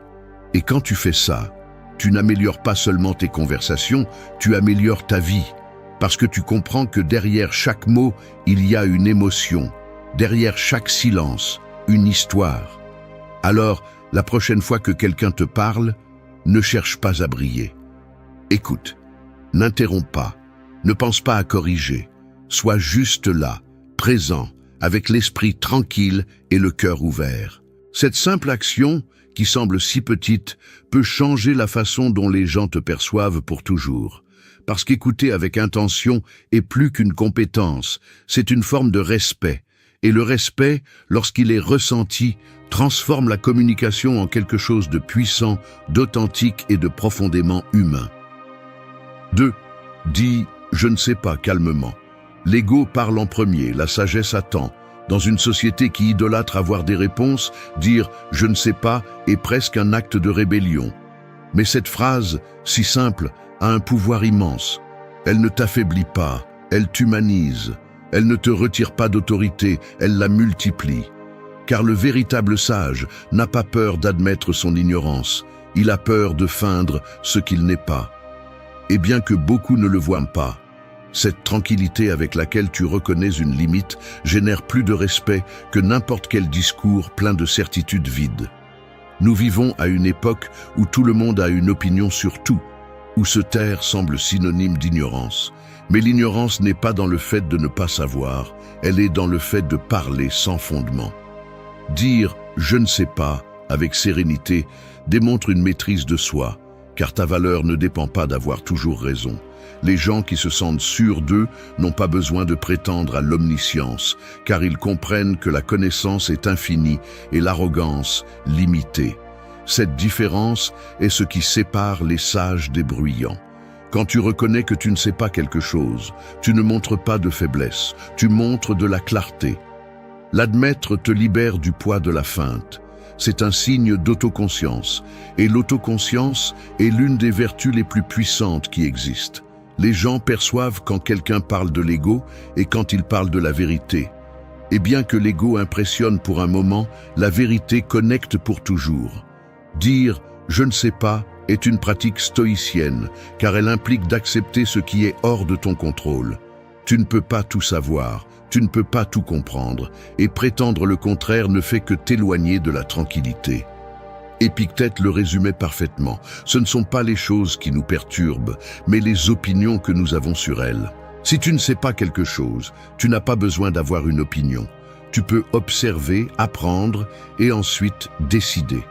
Et quand tu fais ça, tu n'améliores pas seulement tes conversations, tu améliores ta vie, parce que tu comprends que derrière chaque mot, il y a une émotion. Derrière chaque silence, une histoire. Alors, la prochaine fois que quelqu'un te parle, ne cherche pas à briller. Écoute, n'interromps pas, ne pense pas à corriger. Sois juste là, présent, avec l'esprit tranquille et le cœur ouvert. Cette simple action, qui semble si petite, peut changer la façon dont les gens te perçoivent pour toujours. Parce qu'écouter avec intention est plus qu'une compétence, c'est une forme de respect. Et le respect, lorsqu'il est ressenti, transforme la communication en quelque chose de puissant, d'authentique et de profondément humain. 2. Dis « je ne sais pas » calmement. L'ego parle en premier, la sagesse attend. Dans une société qui idolâtre avoir des réponses, dire « je ne sais pas » est presque un acte de rébellion. Mais cette phrase, si simple, a un pouvoir immense. Elle ne t'affaiblit pas, elle t'humanise. Elle ne te retire pas d'autorité, elle la multiplie. Car le véritable sage n'a pas peur d'admettre son ignorance, il a peur de feindre ce qu'il n'est pas. Et bien que beaucoup ne le voient pas, cette tranquillité avec laquelle tu reconnais une limite génère plus de respect que n'importe quel discours plein de certitudes vides. Nous vivons à une époque où tout le monde a une opinion sur tout, où se taire semble synonyme d'ignorance. Mais l'ignorance n'est pas dans le fait de ne pas savoir, elle est dans le fait de parler sans fondement. Dire « je ne sais pas » avec sérénité démontre une maîtrise de soi, car ta valeur ne dépend pas d'avoir toujours raison. Les gens qui se sentent sûrs d'eux n'ont pas besoin de prétendre à l'omniscience, car ils comprennent que la connaissance est infinie et l'arrogance limitée. Cette différence est ce qui sépare les sages des bruyants. Quand tu reconnais que tu ne sais pas quelque chose, tu ne montres pas de faiblesse, tu montres de la clarté. L'admettre te libère du poids de la feinte. C'est un signe d'autoconscience, et l'autoconscience est l'une des vertus les plus puissantes qui existent. Les gens perçoivent quand quelqu'un parle de l'ego et quand il parle de la vérité. Et bien que l'ego impressionne pour un moment, la vérité connecte pour toujours. Dire « je ne sais pas » est une pratique stoïcienne, car elle implique d'accepter ce qui est hors de ton contrôle. Tu ne peux pas tout savoir, tu ne peux pas tout comprendre, et prétendre le contraire ne fait que t'éloigner de la tranquillité. Épictète le résumait parfaitement. Ce ne sont pas les choses qui nous perturbent, mais les opinions que nous avons sur elles. Si tu ne sais pas quelque chose, tu n'as pas besoin d'avoir une opinion. Tu peux observer, apprendre et ensuite décider.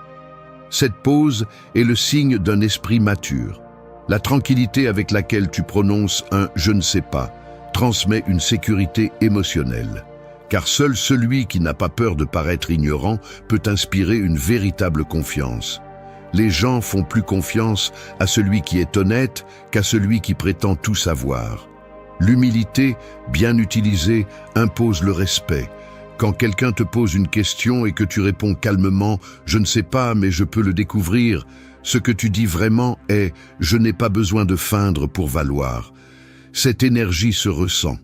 Cette pause est le signe d'un esprit mature. La tranquillité avec laquelle tu prononces un « je ne sais pas » transmet une sécurité émotionnelle. Car seul celui qui n'a pas peur de paraître ignorant peut inspirer une véritable confiance. Les gens font plus confiance à celui qui est honnête qu'à celui qui prétend tout savoir. L'humilité, bien utilisée, impose le respect. Quand quelqu'un te pose une question et que tu réponds calmement « je ne sais pas, mais je peux le découvrir », ce que tu dis vraiment est « je n'ai pas besoin de feindre pour valoir ». Cette énergie se ressent.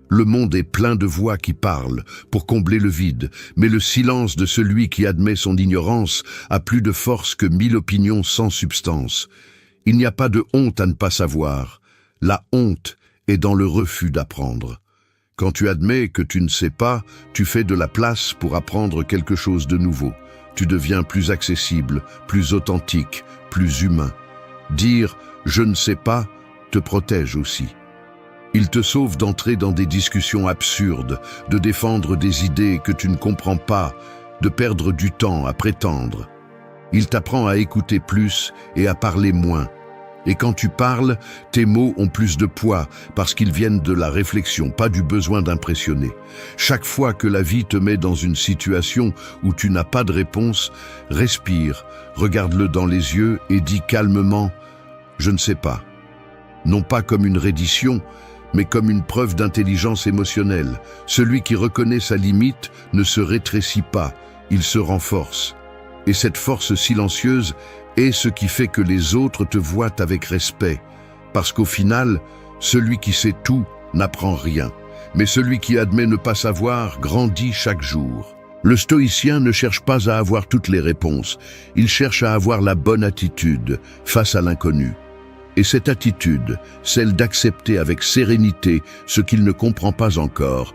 Le monde est plein de voix qui parlent pour combler le vide, mais le silence de celui qui admet son ignorance a plus de force que 1000 opinions sans substance. Il n'y a pas de honte à ne pas savoir. La honte est dans le refus d'apprendre. Quand tu admets que tu ne sais pas, tu fais de la place pour apprendre quelque chose de nouveau. Tu deviens plus accessible, plus authentique, plus humain. Dire « je ne sais pas » te protège aussi. Il te sauve d'entrer dans des discussions absurdes, de défendre des idées que tu ne comprends pas, de perdre du temps à prétendre. Il t'apprend à écouter plus et à parler moins. Et quand tu parles, tes mots ont plus de poids parce qu'ils viennent de la réflexion, pas du besoin d'impressionner. Chaque fois que la vie te met dans une situation où tu n'as pas de réponse, respire, regarde-le dans les yeux et dis calmement « je ne sais pas ». Non pas comme une reddition, mais comme une preuve d'intelligence émotionnelle. Celui qui reconnaît sa limite ne se rétrécit pas, il se renforce. Et cette force silencieuse est ce qui fait que les autres te voient avec respect. Parce qu'au final, celui qui sait tout n'apprend rien. Mais celui qui admet ne pas savoir grandit chaque jour. Le stoïcien ne cherche pas à avoir toutes les réponses. Il cherche à avoir la bonne attitude face à l'inconnu. Et cette attitude, celle d'accepter avec sérénité ce qu'il ne comprend pas encore,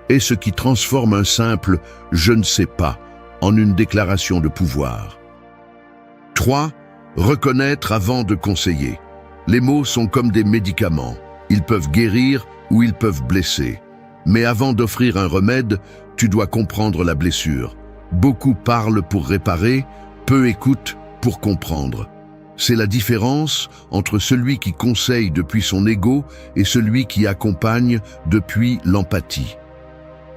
est ce qui transforme un simple « je ne sais pas » en une déclaration de pouvoir. 3. Reconnaître avant de conseiller. Les mots sont comme des médicaments. Ils peuvent guérir ou ils peuvent blesser. Mais avant d'offrir un remède, tu dois comprendre la blessure. Beaucoup parlent pour réparer, peu écoutent pour comprendre. C'est la différence entre celui qui conseille depuis son ego et celui qui accompagne depuis l'empathie.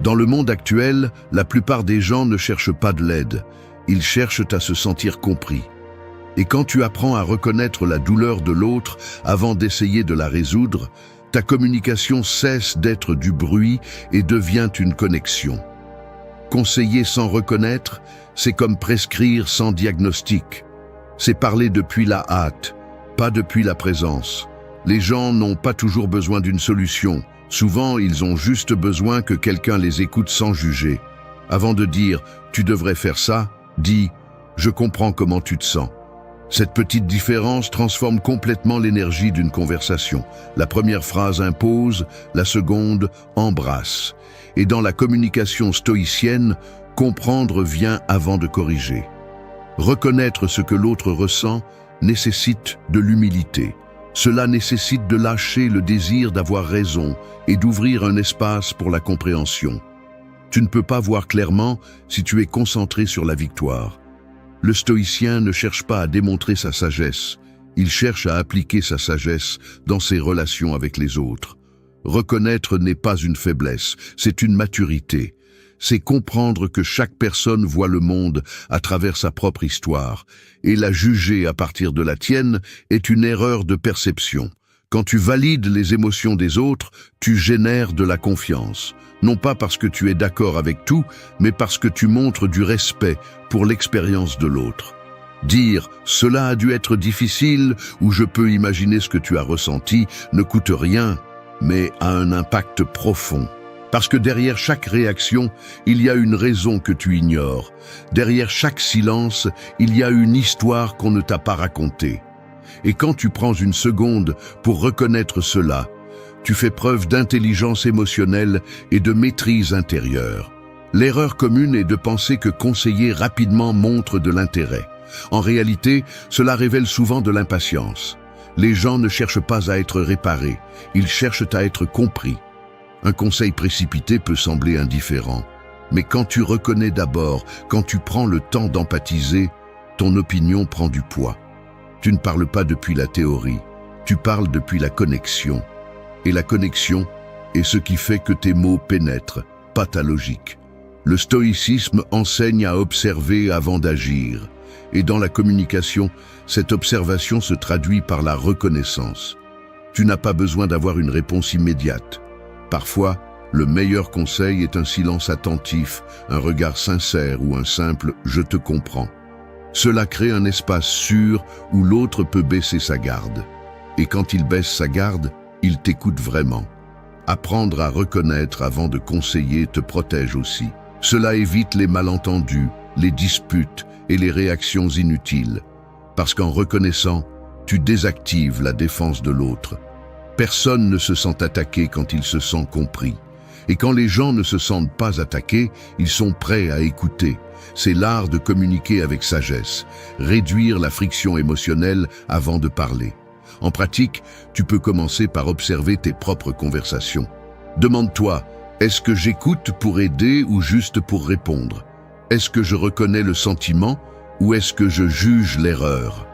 Dans le monde actuel, la plupart des gens ne cherchent pas de l'aide, ils cherchent à se sentir compris. Et quand tu apprends à reconnaître la douleur de l'autre avant d'essayer de la résoudre, ta communication cesse d'être du bruit et devient une connexion. Conseiller sans reconnaître, c'est comme prescrire sans diagnostic. C'est parler depuis la hâte, pas depuis la présence. Les gens n'ont pas toujours besoin d'une solution. Souvent, ils ont juste besoin que quelqu'un les écoute sans juger. Avant de dire « tu devrais faire ça », dis « je comprends comment tu te sens ». Cette petite différence transforme complètement l'énergie d'une conversation. La première phrase impose, la seconde embrasse. Et dans la communication stoïcienne, comprendre vient avant de corriger. Reconnaître ce que l'autre ressent nécessite de l'humilité. Cela nécessite de lâcher le désir d'avoir raison et d'ouvrir un espace pour la compréhension. Tu ne peux pas voir clairement si tu es concentré sur la victoire. Le stoïcien ne cherche pas à démontrer sa sagesse, il cherche à appliquer sa sagesse dans ses relations avec les autres. Reconnaître n'est pas une faiblesse, c'est une maturité. c'est comprendre que chaque personne voit le monde à travers sa propre histoire, et la juger à partir de la tienne est une erreur de perception. Quand tu valides les émotions des autres, tu génères de la confiance. Non pas parce que tu es d'accord avec tout, mais parce que tu montres du respect pour l'expérience de l'autre. Dire « cela a dû être difficile » ou « je peux imaginer ce que tu as ressenti » ne coûte rien, mais a un impact profond. Parce que derrière chaque réaction, il y a une raison que tu ignores. Derrière chaque silence, il y a une histoire qu'on ne t'a pas racontée. Et quand tu prends une seconde pour reconnaître cela, tu fais preuve d'intelligence émotionnelle et de maîtrise intérieure. L'erreur commune est de penser que conseiller rapidement montre de l'intérêt. En réalité, cela révèle souvent de l'impatience. Les gens ne cherchent pas à être réparés, ils cherchent à être compris. Un conseil précipité peut sembler indifférent, mais quand tu reconnais d'abord, quand tu prends le temps d'empathiser, ton opinion prend du poids. Tu ne parles pas depuis la théorie, tu parles depuis la connexion. Et la connexion est ce qui fait que tes mots pénètrent, pas ta logique. Le stoïcisme enseigne à observer avant d'agir. Et dans la communication, cette observation se traduit par la reconnaissance. Tu n'as pas besoin d'avoir une réponse immédiate. Parfois, le meilleur conseil est un silence attentif, un regard sincère ou un simple « je te comprends ». Cela crée un espace sûr où l'autre peut baisser sa garde. Et quand il baisse sa garde, il t'écoute vraiment. Apprendre à reconnaître avant de conseiller te protège aussi. Cela évite les malentendus, les disputes et les réactions inutiles. Parce qu'en reconnaissant, tu désactives la défense de l'autre. Personne ne se sent attaqué quand il se sent compris. Et quand les gens ne se sentent pas attaqués, ils sont prêts à écouter. C'est l'art de communiquer avec sagesse, réduire la friction émotionnelle avant de parler. En pratique, tu peux commencer par observer tes propres conversations. Demande-toi, est-ce que j'écoute pour aider ou juste pour répondre? Est-ce que je reconnais le sentiment ou est-ce que je juge l'erreur?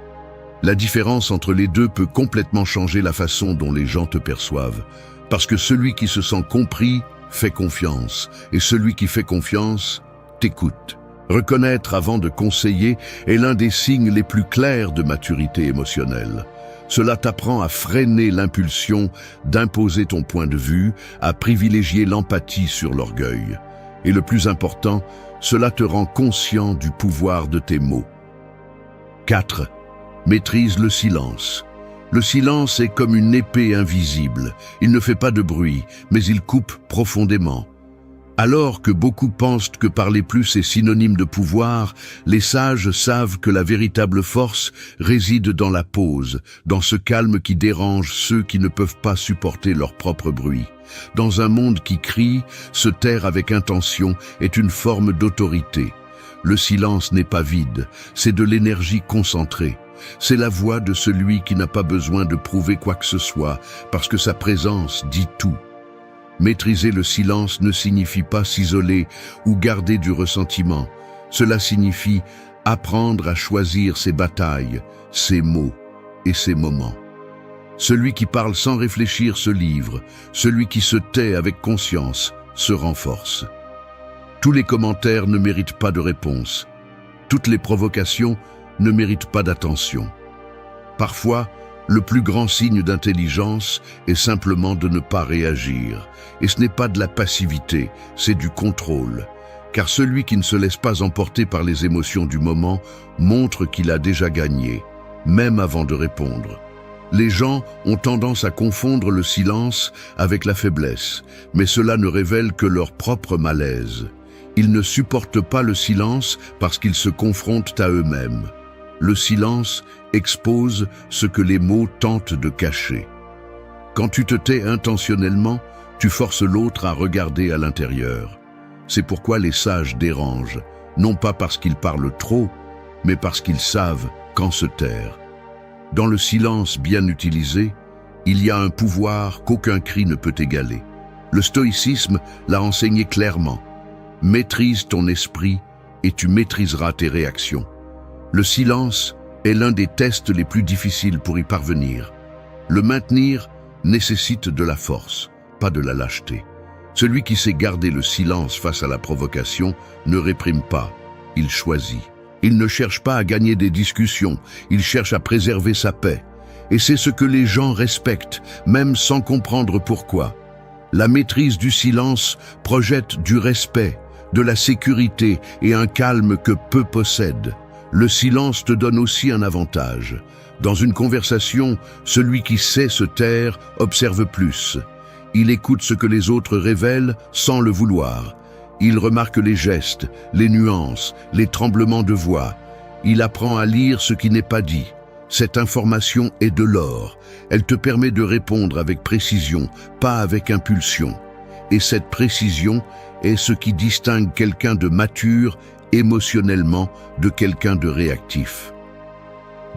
La différence entre les deux peut complètement changer la façon dont les gens te perçoivent. Parce que celui qui se sent compris fait confiance et celui qui fait confiance t'écoute. Reconnaître avant de conseiller est l'un des signes les plus clairs de maturité émotionnelle. Cela t'apprend à freiner l'impulsion d'imposer ton point de vue, à privilégier l'empathie sur l'orgueil. Et le plus important, cela te rend conscient du pouvoir de tes mots. 4. Maîtrise le silence. Le silence est comme une épée invisible. Il ne fait pas de bruit, mais il coupe profondément. Alors que beaucoup pensent que parler plus est synonyme de pouvoir, les sages savent que la véritable force réside dans la pause, dans ce calme qui dérange ceux qui ne peuvent pas supporter leur propre bruit. Dans un monde qui crie, se taire avec intention est une forme d'autorité. Le silence n'est pas vide, c'est de l'énergie concentrée. C'est la voix de celui qui n'a pas besoin de prouver quoi que ce soit, parce que sa présence dit tout. Maîtriser le silence ne signifie pas s'isoler ou garder du ressentiment. Cela signifie apprendre à choisir ses batailles, ses mots et ses moments. Celui qui parle sans réfléchir se livre, celui qui se tait avec conscience se renforce. Tous les commentaires ne méritent pas de réponse. Toutes les provocations ne méritent pas d'attention. Parfois, le plus grand signe d'intelligence est simplement de ne pas réagir. Et ce n'est pas de la passivité, c'est du contrôle. Car celui qui ne se laisse pas emporter par les émotions du moment montre qu'il a déjà gagné, même avant de répondre. Les gens ont tendance à confondre le silence avec la faiblesse, mais cela ne révèle que leur propre malaise. Ils ne supportent pas le silence parce qu'ils se confrontent à eux-mêmes. Le silence expose ce que les mots tentent de cacher. Quand tu te tais intentionnellement, tu forces l'autre à regarder à l'intérieur. C'est pourquoi les sages dérangent, non pas parce qu'ils parlent trop, mais parce qu'ils savent quand se taire. Dans le silence bien utilisé, il y a un pouvoir qu'aucun cri ne peut égaler. Le stoïcisme l'a enseigné clairement. Maîtrise ton esprit et tu maîtriseras tes réactions. Le silence est l'un des tests les plus difficiles pour y parvenir. Le maintenir nécessite de la force, pas de la lâcheté. Celui qui sait garder le silence face à la provocation ne réprime pas, il choisit. Il ne cherche pas à gagner des discussions, il cherche à préserver sa paix. Et c'est ce que les gens respectent, même sans comprendre pourquoi. La maîtrise du silence projette du respect, de la sécurité et un calme que peu possèdent. Le silence te donne aussi un avantage. Dans une conversation, celui qui sait se taire observe plus. Il écoute ce que les autres révèlent sans le vouloir. Il remarque les gestes, les nuances, les tremblements de voix. Il apprend à lire ce qui n'est pas dit. Cette information est de l'or. Elle te permet de répondre avec précision, pas avec impulsion. Et cette précision est ce qui distingue quelqu'un de mature émotionnellement de quelqu'un de réactif.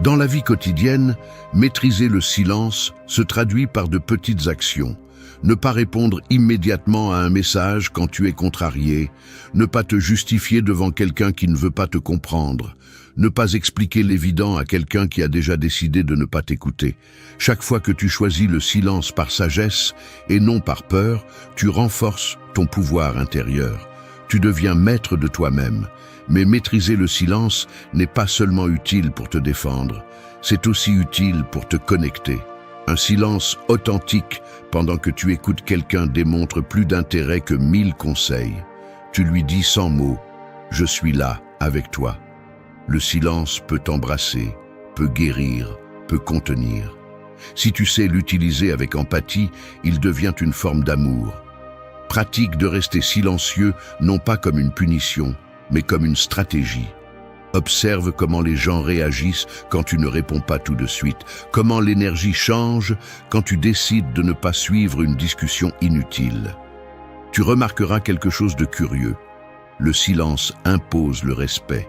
Dans la vie quotidienne, maîtriser le silence se traduit par de petites actions. Ne pas répondre immédiatement à un message quand tu es contrarié, ne pas te justifier devant quelqu'un qui ne veut pas te comprendre, ne pas expliquer l'évident à quelqu'un qui a déjà décidé de ne pas t'écouter. Chaque fois que tu choisis le silence par sagesse et non par peur, tu renforces ton pouvoir intérieur. Tu deviens maître de toi-même. Mais maîtriser le silence n'est pas seulement utile pour te défendre, c'est aussi utile pour te connecter. Un silence authentique pendant que tu écoutes quelqu'un démontre plus d'intérêt que 1000 conseils. Tu lui dis sans mots, « Je suis là, avec toi ». Le silence peut t'embrasser, peut guérir, peut contenir. Si tu sais l'utiliser avec empathie, il devient une forme d'amour. Pratique de rester silencieux, non pas comme une punition, mais comme une stratégie. Observe comment les gens réagissent quand tu ne réponds pas tout de suite, comment l'énergie change quand tu décides de ne pas suivre une discussion inutile. Tu remarqueras quelque chose de curieux. Le silence impose le respect.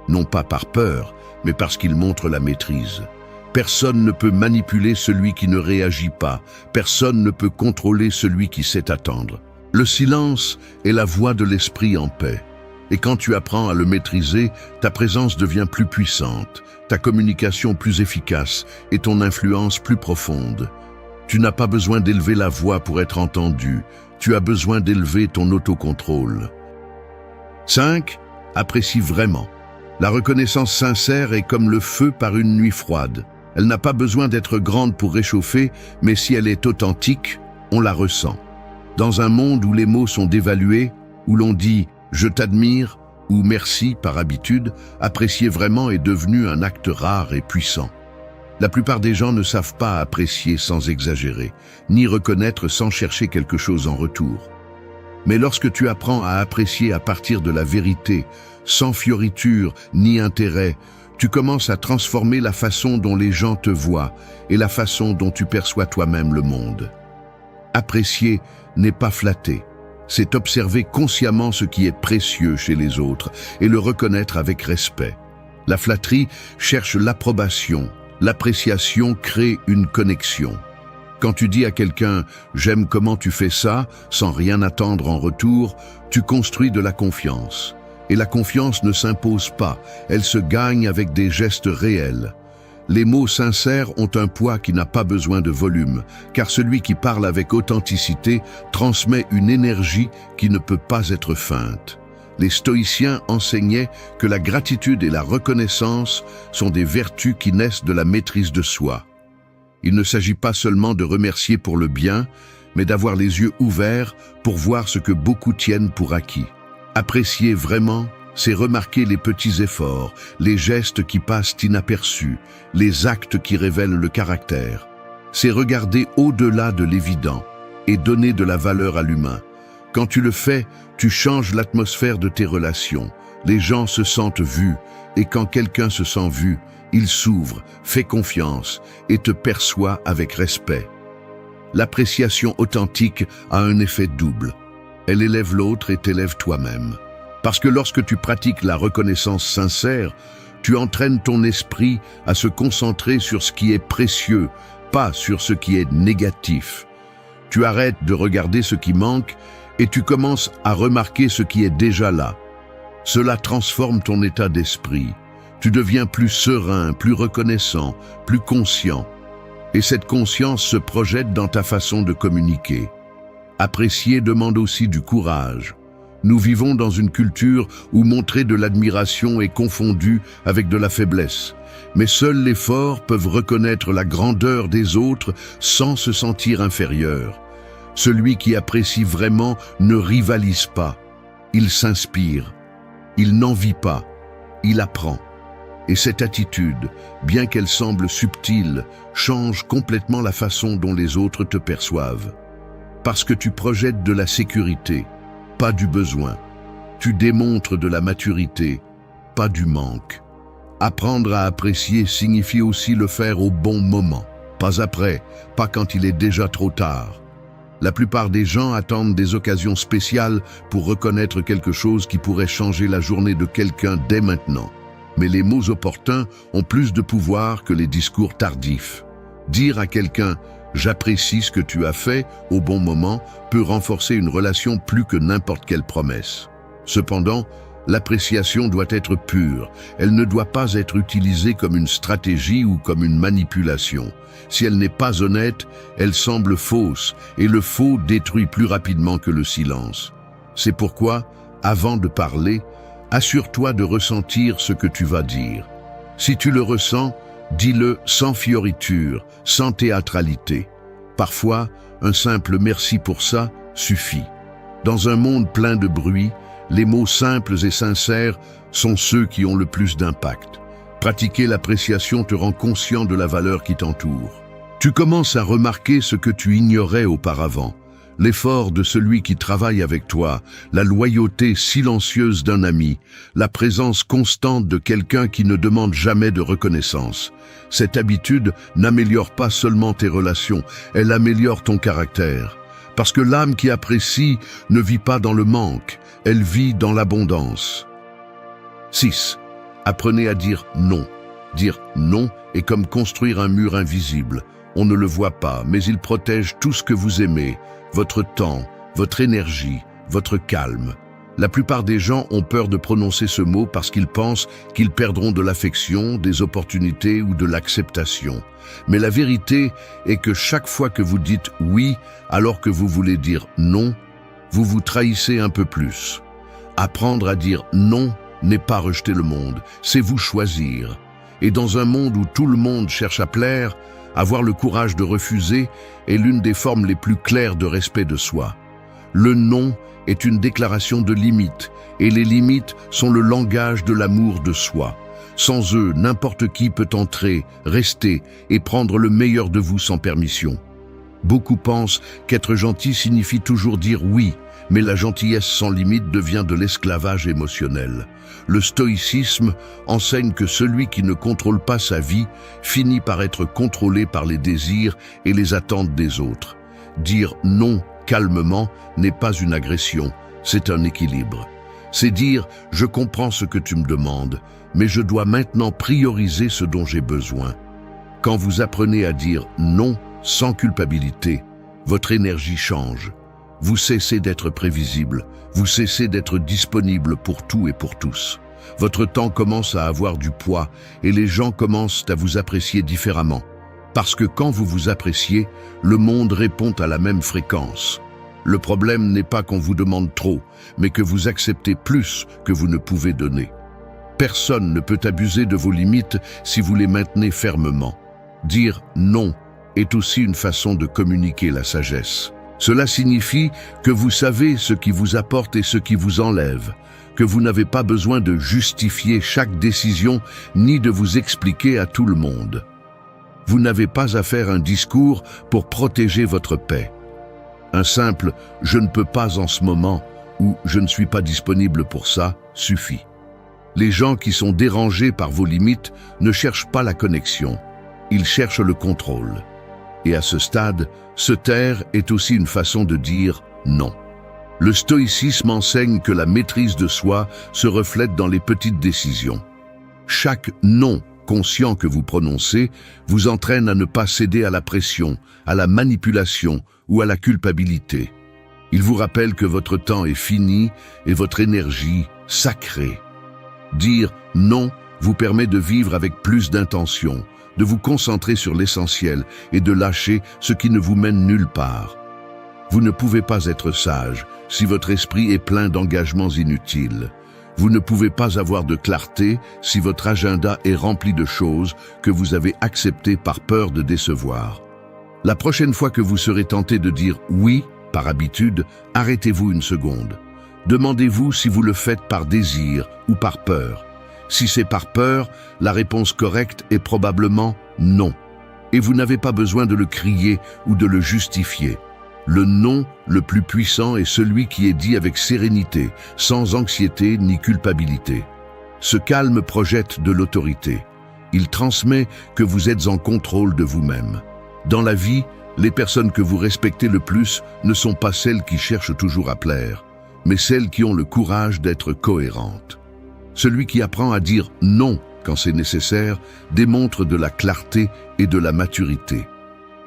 Non pas par peur, mais parce qu'il montre la maîtrise. Personne ne peut manipuler celui qui ne réagit pas. Personne ne peut contrôler celui qui sait attendre. Le silence est la voix de l'esprit en paix. Et quand tu apprends à le maîtriser, ta présence devient plus puissante, ta communication plus efficace et ton influence plus profonde. Tu n'as pas besoin d'élever la voix pour être entendu, tu as besoin d'élever ton autocontrôle. 5. Apprécie vraiment. La reconnaissance sincère est comme le feu par une nuit froide. Elle n'a pas besoin d'être grande pour réchauffer, mais si elle est authentique, on la ressent. Dans un monde où les mots sont dévalués, où l'on dit « je t'admire » ou « merci » par habitude, apprécier vraiment est devenu un acte rare et puissant. La plupart des gens ne savent pas apprécier sans exagérer, ni reconnaître sans chercher quelque chose en retour. Mais lorsque tu apprends à apprécier à partir de la vérité, sans fioriture ni intérêt, tu commences à transformer la façon dont les gens te voient et la façon dont tu perçois toi-même le monde. Apprécier n'est pas flatter, c'est observer consciemment ce qui est précieux chez les autres et le reconnaître avec respect. La flatterie cherche l'approbation, l'appréciation crée une connexion. Quand tu dis à quelqu'un « j'aime comment tu fais ça » sans rien attendre en retour, tu construis de la confiance. Et la confiance ne s'impose pas, elle se gagne avec des gestes réels. Les mots sincères ont un poids qui n'a pas besoin de volume, car celui qui parle avec authenticité transmet une énergie qui ne peut pas être feinte. Les stoïciens enseignaient que la gratitude et la reconnaissance sont des vertus qui naissent de la maîtrise de soi. Il ne s'agit pas seulement de remercier pour le bien, mais d'avoir les yeux ouverts pour voir ce que beaucoup tiennent pour acquis. Apprécier vraiment, c'est remarquer les petits efforts, les gestes qui passent inaperçus, les actes qui révèlent le caractère. C'est regarder au-delà de l'évident et donner de la valeur à l'humain. Quand tu le fais, tu changes l'atmosphère de tes relations. Les gens se sentent vus, et quand quelqu'un se sent vu, il s'ouvre, fait confiance et te perçoit avec respect. L'appréciation authentique a un effet double. Elle élève l'autre et t'élève toi-même. Parce que lorsque tu pratiques la reconnaissance sincère, tu entraînes ton esprit à se concentrer sur ce qui est précieux, pas sur ce qui est négatif. Tu arrêtes de regarder ce qui manque et tu commences à remarquer ce qui est déjà là. Cela transforme ton état d'esprit. Tu deviens plus serein, plus reconnaissant, plus conscient. Et cette conscience se projette dans ta façon de communiquer. Apprécier demande aussi du courage. Nous vivons dans une culture où montrer de l'admiration est confondu avec de la faiblesse. Mais seuls les forts peuvent reconnaître la grandeur des autres sans se sentir inférieur. Celui qui apprécie vraiment ne rivalise pas. Il s'inspire. Il n'envie pas. Il apprend. Et cette attitude, bien qu'elle semble subtile, change complètement la façon dont les autres te perçoivent. Parce que tu projettes de la sécurité, pas du besoin. Tu démontres de la maturité, pas du manque. Apprendre à apprécier signifie aussi le faire au bon moment, pas après, pas quand il est déjà trop tard. La plupart des gens attendent des occasions spéciales pour reconnaître quelque chose qui pourrait changer la journée de quelqu'un dès maintenant. Mais les mots opportuns ont plus de pouvoir que les discours tardifs. Dire à quelqu'un « j'apprécie ce que tu as fait » au bon moment peut renforcer une relation plus que n'importe quelle promesse. Cependant, l'appréciation doit être pure. Elle ne doit pas être utilisée comme une stratégie ou comme une manipulation. Si elle n'est pas honnête, elle semble fausse, et le faux détruit plus rapidement que le silence. C'est pourquoi, avant de parler, assure-toi de ressentir ce que tu vas dire. Si tu le ressens, dis-le sans fioriture, sans théâtralité. Parfois, un simple « merci pour ça » suffit. Dans un monde plein de bruit, les mots simples et sincères sont ceux qui ont le plus d'impact. Pratiquer l'appréciation te rend conscient de la valeur qui t'entoure. Tu commences à remarquer ce que tu ignorais auparavant. L'effort de celui qui travaille avec toi, la loyauté silencieuse d'un ami, la présence constante de quelqu'un qui ne demande jamais de reconnaissance. Cette habitude n'améliore pas seulement tes relations, elle améliore ton caractère. Parce que l'âme qui apprécie ne vit pas dans le manque, elle vit dans l'abondance. 6. Apprenez à dire non. Dire non est comme construire un mur invisible. On ne le voit pas, mais il protège tout ce que vous aimez, votre temps, votre énergie, votre calme. La plupart des gens ont peur de prononcer ce mot parce qu'ils pensent qu'ils perdront de l'affection, des opportunités ou de l'acceptation. Mais la vérité est que chaque fois que vous dites oui alors que vous voulez dire non, vous vous trahissez un peu plus. Apprendre à dire non n'est pas rejeter le monde, c'est vous choisir. Et dans un monde où tout le monde cherche à plaire, avoir le courage de refuser est l'une des formes les plus claires de respect de soi. Le non est une déclaration de limites, et les limites sont le langage de l'amour de soi. Sans eux, n'importe qui peut entrer, rester et prendre le meilleur de vous sans permission. Beaucoup pensent qu'être gentil signifie toujours dire oui, mais la gentillesse sans limite devient de l'esclavage émotionnel. Le stoïcisme enseigne que celui qui ne contrôle pas sa vie finit par être contrôlé par les désirs et les attentes des autres. Dire non calmement n'est pas une agression, c'est un équilibre. C'est dire « je comprends ce que tu me demandes, mais je dois maintenant prioriser ce dont j'ai besoin ». Quand vous apprenez à dire non sans culpabilité, votre énergie change. Vous cessez d'être prévisible, vous cessez d'être disponible pour tout et pour tous. Votre temps commence à avoir du poids et les gens commencent à vous apprécier différemment. Parce que quand vous vous appréciez, le monde répond à la même fréquence. Le problème n'est pas qu'on vous demande trop, mais que vous acceptez plus que vous ne pouvez donner. Personne ne peut abuser de vos limites si vous les maintenez fermement. Dire non est aussi une façon de communiquer la sagesse. Cela signifie que vous savez ce qui vous apporte et ce qui vous enlève, que vous n'avez pas besoin de justifier chaque décision ni de vous expliquer à tout le monde. Vous n'avez pas à faire un discours pour protéger votre paix. Un simple « je ne peux pas en ce moment » ou « je ne suis pas disponible pour ça » suffit. Les gens qui sont dérangés par vos limites ne cherchent pas la connexion, ils cherchent le contrôle. Et à ce stade, se taire est aussi une façon de dire non. Le stoïcisme enseigne que la maîtrise de soi se reflète dans les petites décisions. Chaque non conscient que vous prononcez vous entraîne à ne pas céder à la pression, à la manipulation ou à la culpabilité. Il vous rappelle que votre temps est fini et votre énergie sacrée. Dire non vous permet de vivre avec plus d'intention, de vous concentrer sur l'essentiel et de lâcher ce qui ne vous mène nulle part. Vous ne pouvez pas être sage si votre esprit est plein d'engagements inutiles. Vous ne pouvez pas avoir de clarté si votre agenda est rempli de choses que vous avez acceptées par peur de décevoir. La prochaine fois que vous serez tenté de dire « oui » par habitude, arrêtez-vous une seconde. Demandez-vous si vous le faites par désir ou par peur. Si c'est par peur, la réponse correcte est probablement « non ». Et vous n'avez pas besoin de le crier ou de le justifier. Le non le plus puissant est celui qui est dit avec sérénité, sans anxiété ni culpabilité. Ce calme projette de l'autorité. Il transmet que vous êtes en contrôle de vous-même. Dans la vie, les personnes que vous respectez le plus ne sont pas celles qui cherchent toujours à plaire, mais celles qui ont le courage d'être cohérentes. Celui qui apprend à dire non quand c'est nécessaire démontre de la clarté et de la maturité.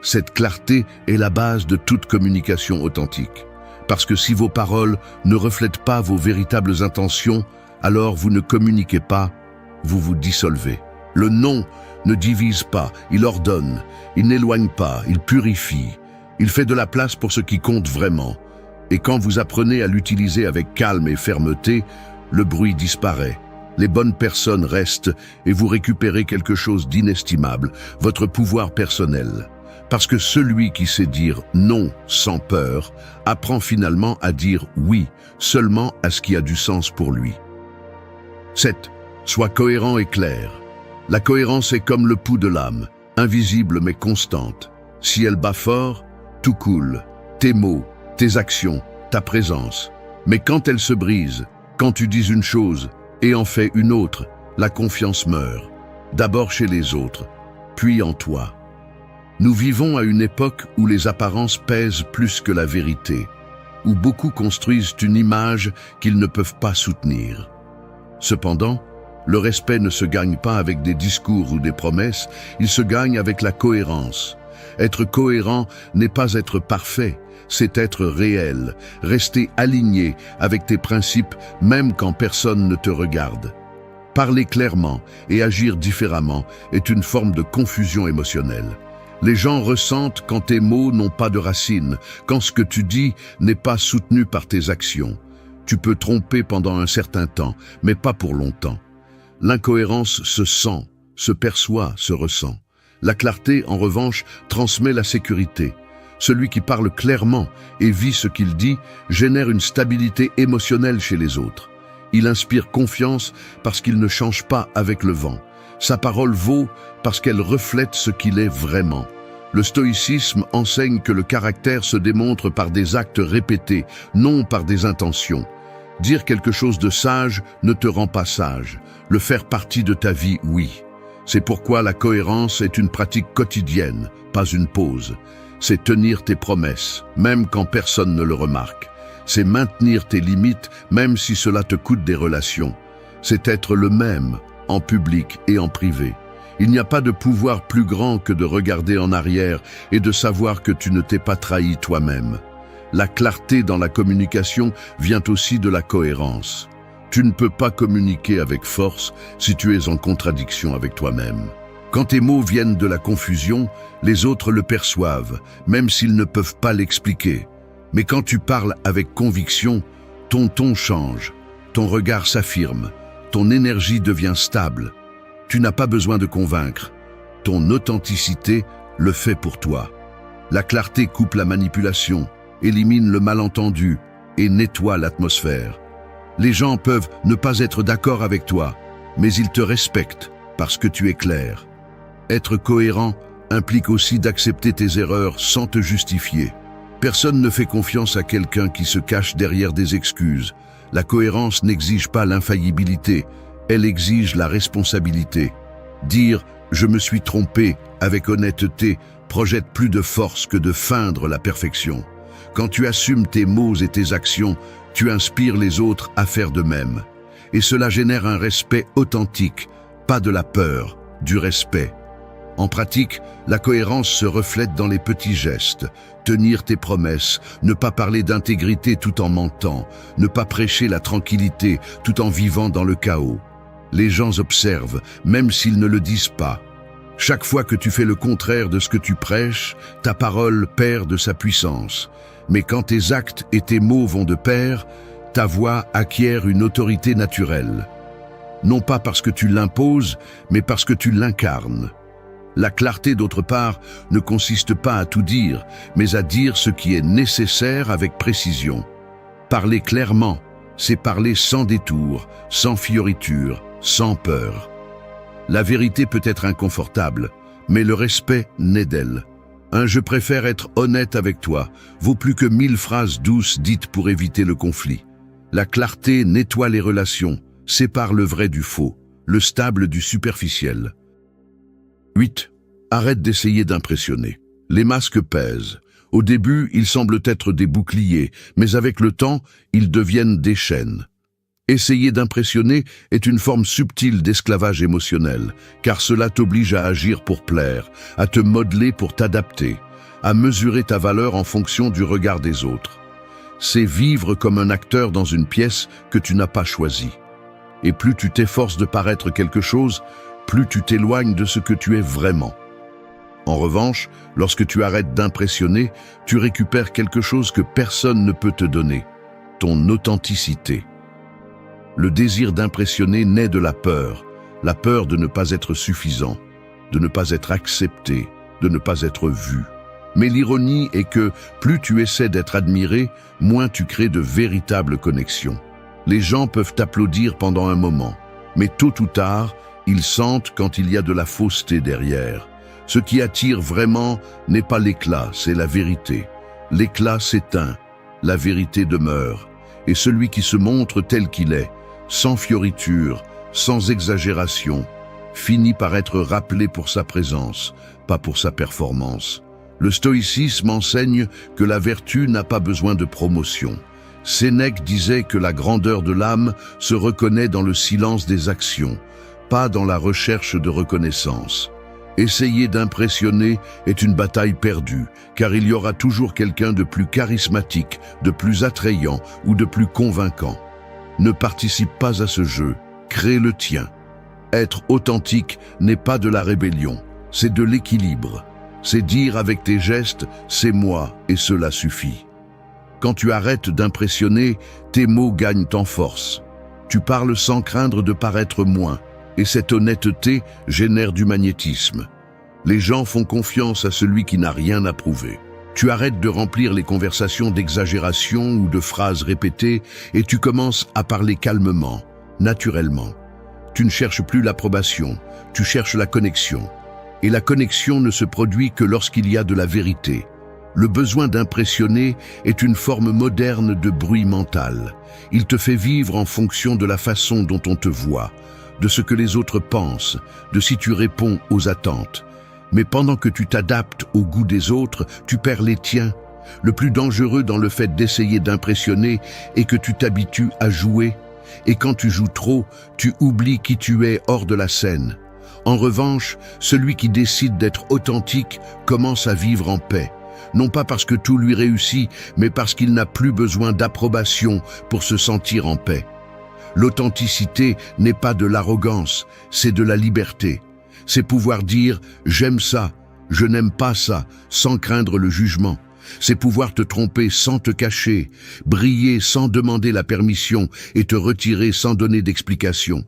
Cette clarté est la base de toute communication authentique. Parce que si vos paroles ne reflètent pas vos véritables intentions, alors vous ne communiquez pas, vous vous dissolvez. Le non ne divise pas, il ordonne, il n'éloigne pas, il purifie. Il fait de la place pour ce qui compte vraiment. Et quand vous apprenez à l'utiliser avec calme et fermeté, le bruit disparaît. Les bonnes personnes restent et vous récupérez quelque chose d'inestimable, votre pouvoir personnel. Parce que celui qui sait dire non sans peur apprend finalement à dire oui seulement à ce qui a du sens pour lui. 7. Sois cohérent et clair. La cohérence est comme le pouls de l'âme, invisible mais constante. Si elle bat fort, tout coule, tes mots, tes actions, ta présence. Mais quand elle se brise, quand tu dis une chose et en fais une autre, la confiance meurt. D'abord chez les autres, puis en toi. Nous vivons à une époque où les apparences pèsent plus que la vérité, où beaucoup construisent une image qu'ils ne peuvent pas soutenir. Cependant, le respect ne se gagne pas avec des discours ou des promesses, il se gagne avec la cohérence. Être cohérent n'est pas être parfait, c'est être réel, rester aligné avec tes principes même quand personne ne te regarde. Parler clairement et agir différemment est une forme de confusion émotionnelle. Les gens ressentent quand tes mots n'ont pas de racines, quand ce que tu dis n'est pas soutenu par tes actions. Tu peux tromper pendant un certain temps, mais pas pour longtemps. L'incohérence se sent, se perçoit, se ressent. La clarté, en revanche, transmet la sécurité. Celui qui parle clairement et vit ce qu'il dit génère une stabilité émotionnelle chez les autres. Il inspire confiance parce qu'il ne change pas avec le vent. Sa parole vaut parce qu'elle reflète ce qu'il est vraiment. Le stoïcisme enseigne que le caractère se démontre par des actes répétés, non par des intentions. Dire quelque chose de sage ne te rend pas sage. Le faire partie de ta vie, oui. C'est pourquoi la cohérence est une pratique quotidienne, pas une pause. C'est tenir tes promesses, même quand personne ne le remarque. C'est maintenir tes limites, même si cela te coûte des relations. C'est être le même, en public et en privé. Il n'y a pas de pouvoir plus grand que de regarder en arrière et de savoir que tu ne t'es pas trahi toi-même. La clarté dans la communication vient aussi de la cohérence. Tu ne peux pas communiquer avec force si tu es en contradiction avec toi-même. Quand tes mots viennent de la confusion, les autres le perçoivent, même s'ils ne peuvent pas l'expliquer. Mais quand tu parles avec conviction, ton ton change, ton regard s'affirme, ton énergie devient stable. Tu n'as pas besoin de convaincre. Ton authenticité le fait pour toi. La clarté coupe la manipulation, élimine le malentendu et nettoie l'atmosphère. Les gens peuvent ne pas être d'accord avec toi, mais ils te respectent parce que tu es clair. Être cohérent implique aussi d'accepter tes erreurs sans te justifier. Personne ne fait confiance à quelqu'un qui se cache derrière des excuses. La cohérence n'exige pas l'infaillibilité, elle exige la responsabilité. Dire « je me suis trompé » avec honnêteté projette plus de force que de feindre la perfection. Quand tu assumes tes mots et tes actions, tu inspires les autres à faire de même. Et cela génère un respect authentique, pas de la peur, du respect. En pratique, la cohérence se reflète dans les petits gestes. Tenir tes promesses, ne pas parler d'intégrité tout en mentant, ne pas prêcher la tranquillité tout en vivant dans le chaos. Les gens observent, même s'ils ne le disent pas. Chaque fois que tu fais le contraire de ce que tu prêches, ta parole perd de sa puissance. Mais quand tes actes et tes mots vont de pair, ta voix acquiert une autorité naturelle. Non pas parce que tu l'imposes, mais parce que tu l'incarnes. La clarté, d'autre part, ne consiste pas à tout dire, mais à dire ce qui est nécessaire avec précision. Parler clairement, c'est parler sans détour, sans fioriture, sans peur. La vérité peut être inconfortable, mais le respect naît d'elle. Un « je préfère être honnête avec toi » vaut plus que 1000 phrases douces dites pour éviter le conflit. La clarté nettoie les relations, sépare le vrai du faux, le stable du superficiel. 8. Arrête d'essayer d'impressionner. Les masques pèsent. Au début, ils semblent être des boucliers, mais avec le temps, ils deviennent des chaînes. Essayer d'impressionner est une forme subtile d'esclavage émotionnel, car cela t'oblige à agir pour plaire, à te modeler pour t'adapter, à mesurer ta valeur en fonction du regard des autres. C'est vivre comme un acteur dans une pièce que tu n'as pas choisie. Et plus tu t'efforces de paraître quelque chose, plus tu t'éloignes de ce que tu es vraiment. En revanche, lorsque tu arrêtes d'impressionner, tu récupères quelque chose que personne ne peut te donner, ton authenticité. Le désir d'impressionner naît de la peur de ne pas être suffisant, de ne pas être accepté, de ne pas être vu. Mais l'ironie est que plus tu essaies d'être admiré, moins tu crées de véritables connexions. Les gens peuvent t'applaudir pendant un moment, mais tôt ou tard, ils sentent quand il y a de la fausseté derrière. Ce qui attire vraiment n'est pas l'éclat, c'est la vérité. L'éclat s'éteint, la vérité demeure. Et celui qui se montre tel qu'il est, sans fioriture, sans exagération, finit par être rappelé pour sa présence, pas pour sa performance. Le stoïcisme enseigne que la vertu n'a pas besoin de promotion. Sénèque disait que la grandeur de l'âme se reconnaît dans le silence des actions, pas dans la recherche de reconnaissance. Essayer d'impressionner est une bataille perdue, car il y aura toujours quelqu'un de plus charismatique, de plus attrayant ou de plus convaincant. Ne participe pas à ce jeu, crée le tien. Être authentique n'est pas de la rébellion, c'est de l'équilibre. C'est dire avec tes gestes « c'est moi » et cela suffit. Quand tu arrêtes d'impressionner, tes mots gagnent en force. Tu parles sans craindre de paraître moins. Et cette honnêteté génère du magnétisme. Les gens font confiance à celui qui n'a rien à prouver. Tu arrêtes de remplir les conversations d'exagération ou de phrases répétées et tu commences à parler calmement, naturellement. Tu ne cherches plus l'approbation, tu cherches la connexion. Et la connexion ne se produit que lorsqu'il y a de la vérité. Le besoin d'impressionner est une forme moderne de bruit mental. Il te fait vivre en fonction de la façon dont on te voit, de ce que les autres pensent, de si tu réponds aux attentes. Mais pendant que tu t'adaptes au goût des autres, tu perds les tiens. Le plus dangereux dans le fait d'essayer d'impressionner est que tu t'habitues à jouer. Et quand tu joues trop, tu oublies qui tu es hors de la scène. En revanche, celui qui décide d'être authentique commence à vivre en paix. Non pas parce que tout lui réussit, mais parce qu'il n'a plus besoin d'approbation pour se sentir en paix. L'authenticité n'est pas de l'arrogance, c'est de la liberté. C'est pouvoir dire « j'aime ça, je n'aime pas ça » sans craindre le jugement. C'est pouvoir te tromper sans te cacher, briller sans demander la permission et te retirer sans donner d'explication.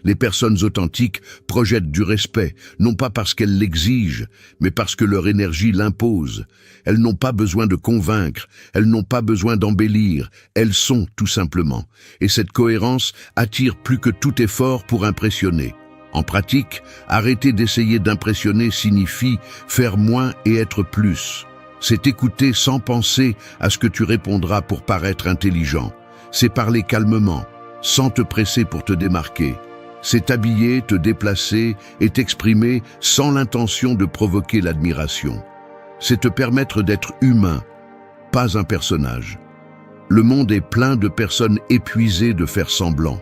Les personnes authentiques projettent du respect, non pas parce qu'elles l'exigent, mais parce que leur énergie l'impose. Elles n'ont pas besoin de convaincre, elles n'ont pas besoin d'embellir, elles sont tout simplement. Et cette cohérence attire plus que tout effort pour impressionner. En pratique, arrêter d'essayer d'impressionner signifie faire moins et être plus. C'est écouter sans penser à ce que tu répondras pour paraître intelligent. C'est parler calmement, sans te presser pour te démarquer. C'est t'habiller, te déplacer et t'exprimer sans l'intention de provoquer l'admiration. C'est te permettre d'être humain, pas un personnage. Le monde est plein de personnes épuisées de faire semblant.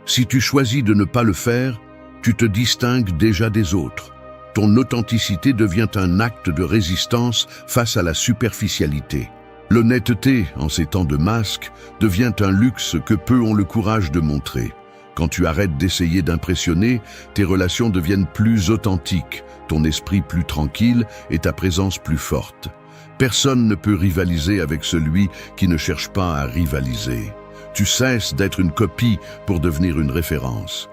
Si tu choisis de ne pas le faire, tu te distingues déjà des autres. Ton authenticité devient un acte de résistance face à la superficialité. L'honnêteté, en ces temps de masque, devient un luxe que peu ont le courage de montrer. Quand tu arrêtes d'essayer d'impressionner, tes relations deviennent plus authentiques, ton esprit plus tranquille et ta présence plus forte. Personne ne peut rivaliser avec celui qui ne cherche pas à rivaliser. Tu cesses d'être une copie pour devenir une référence.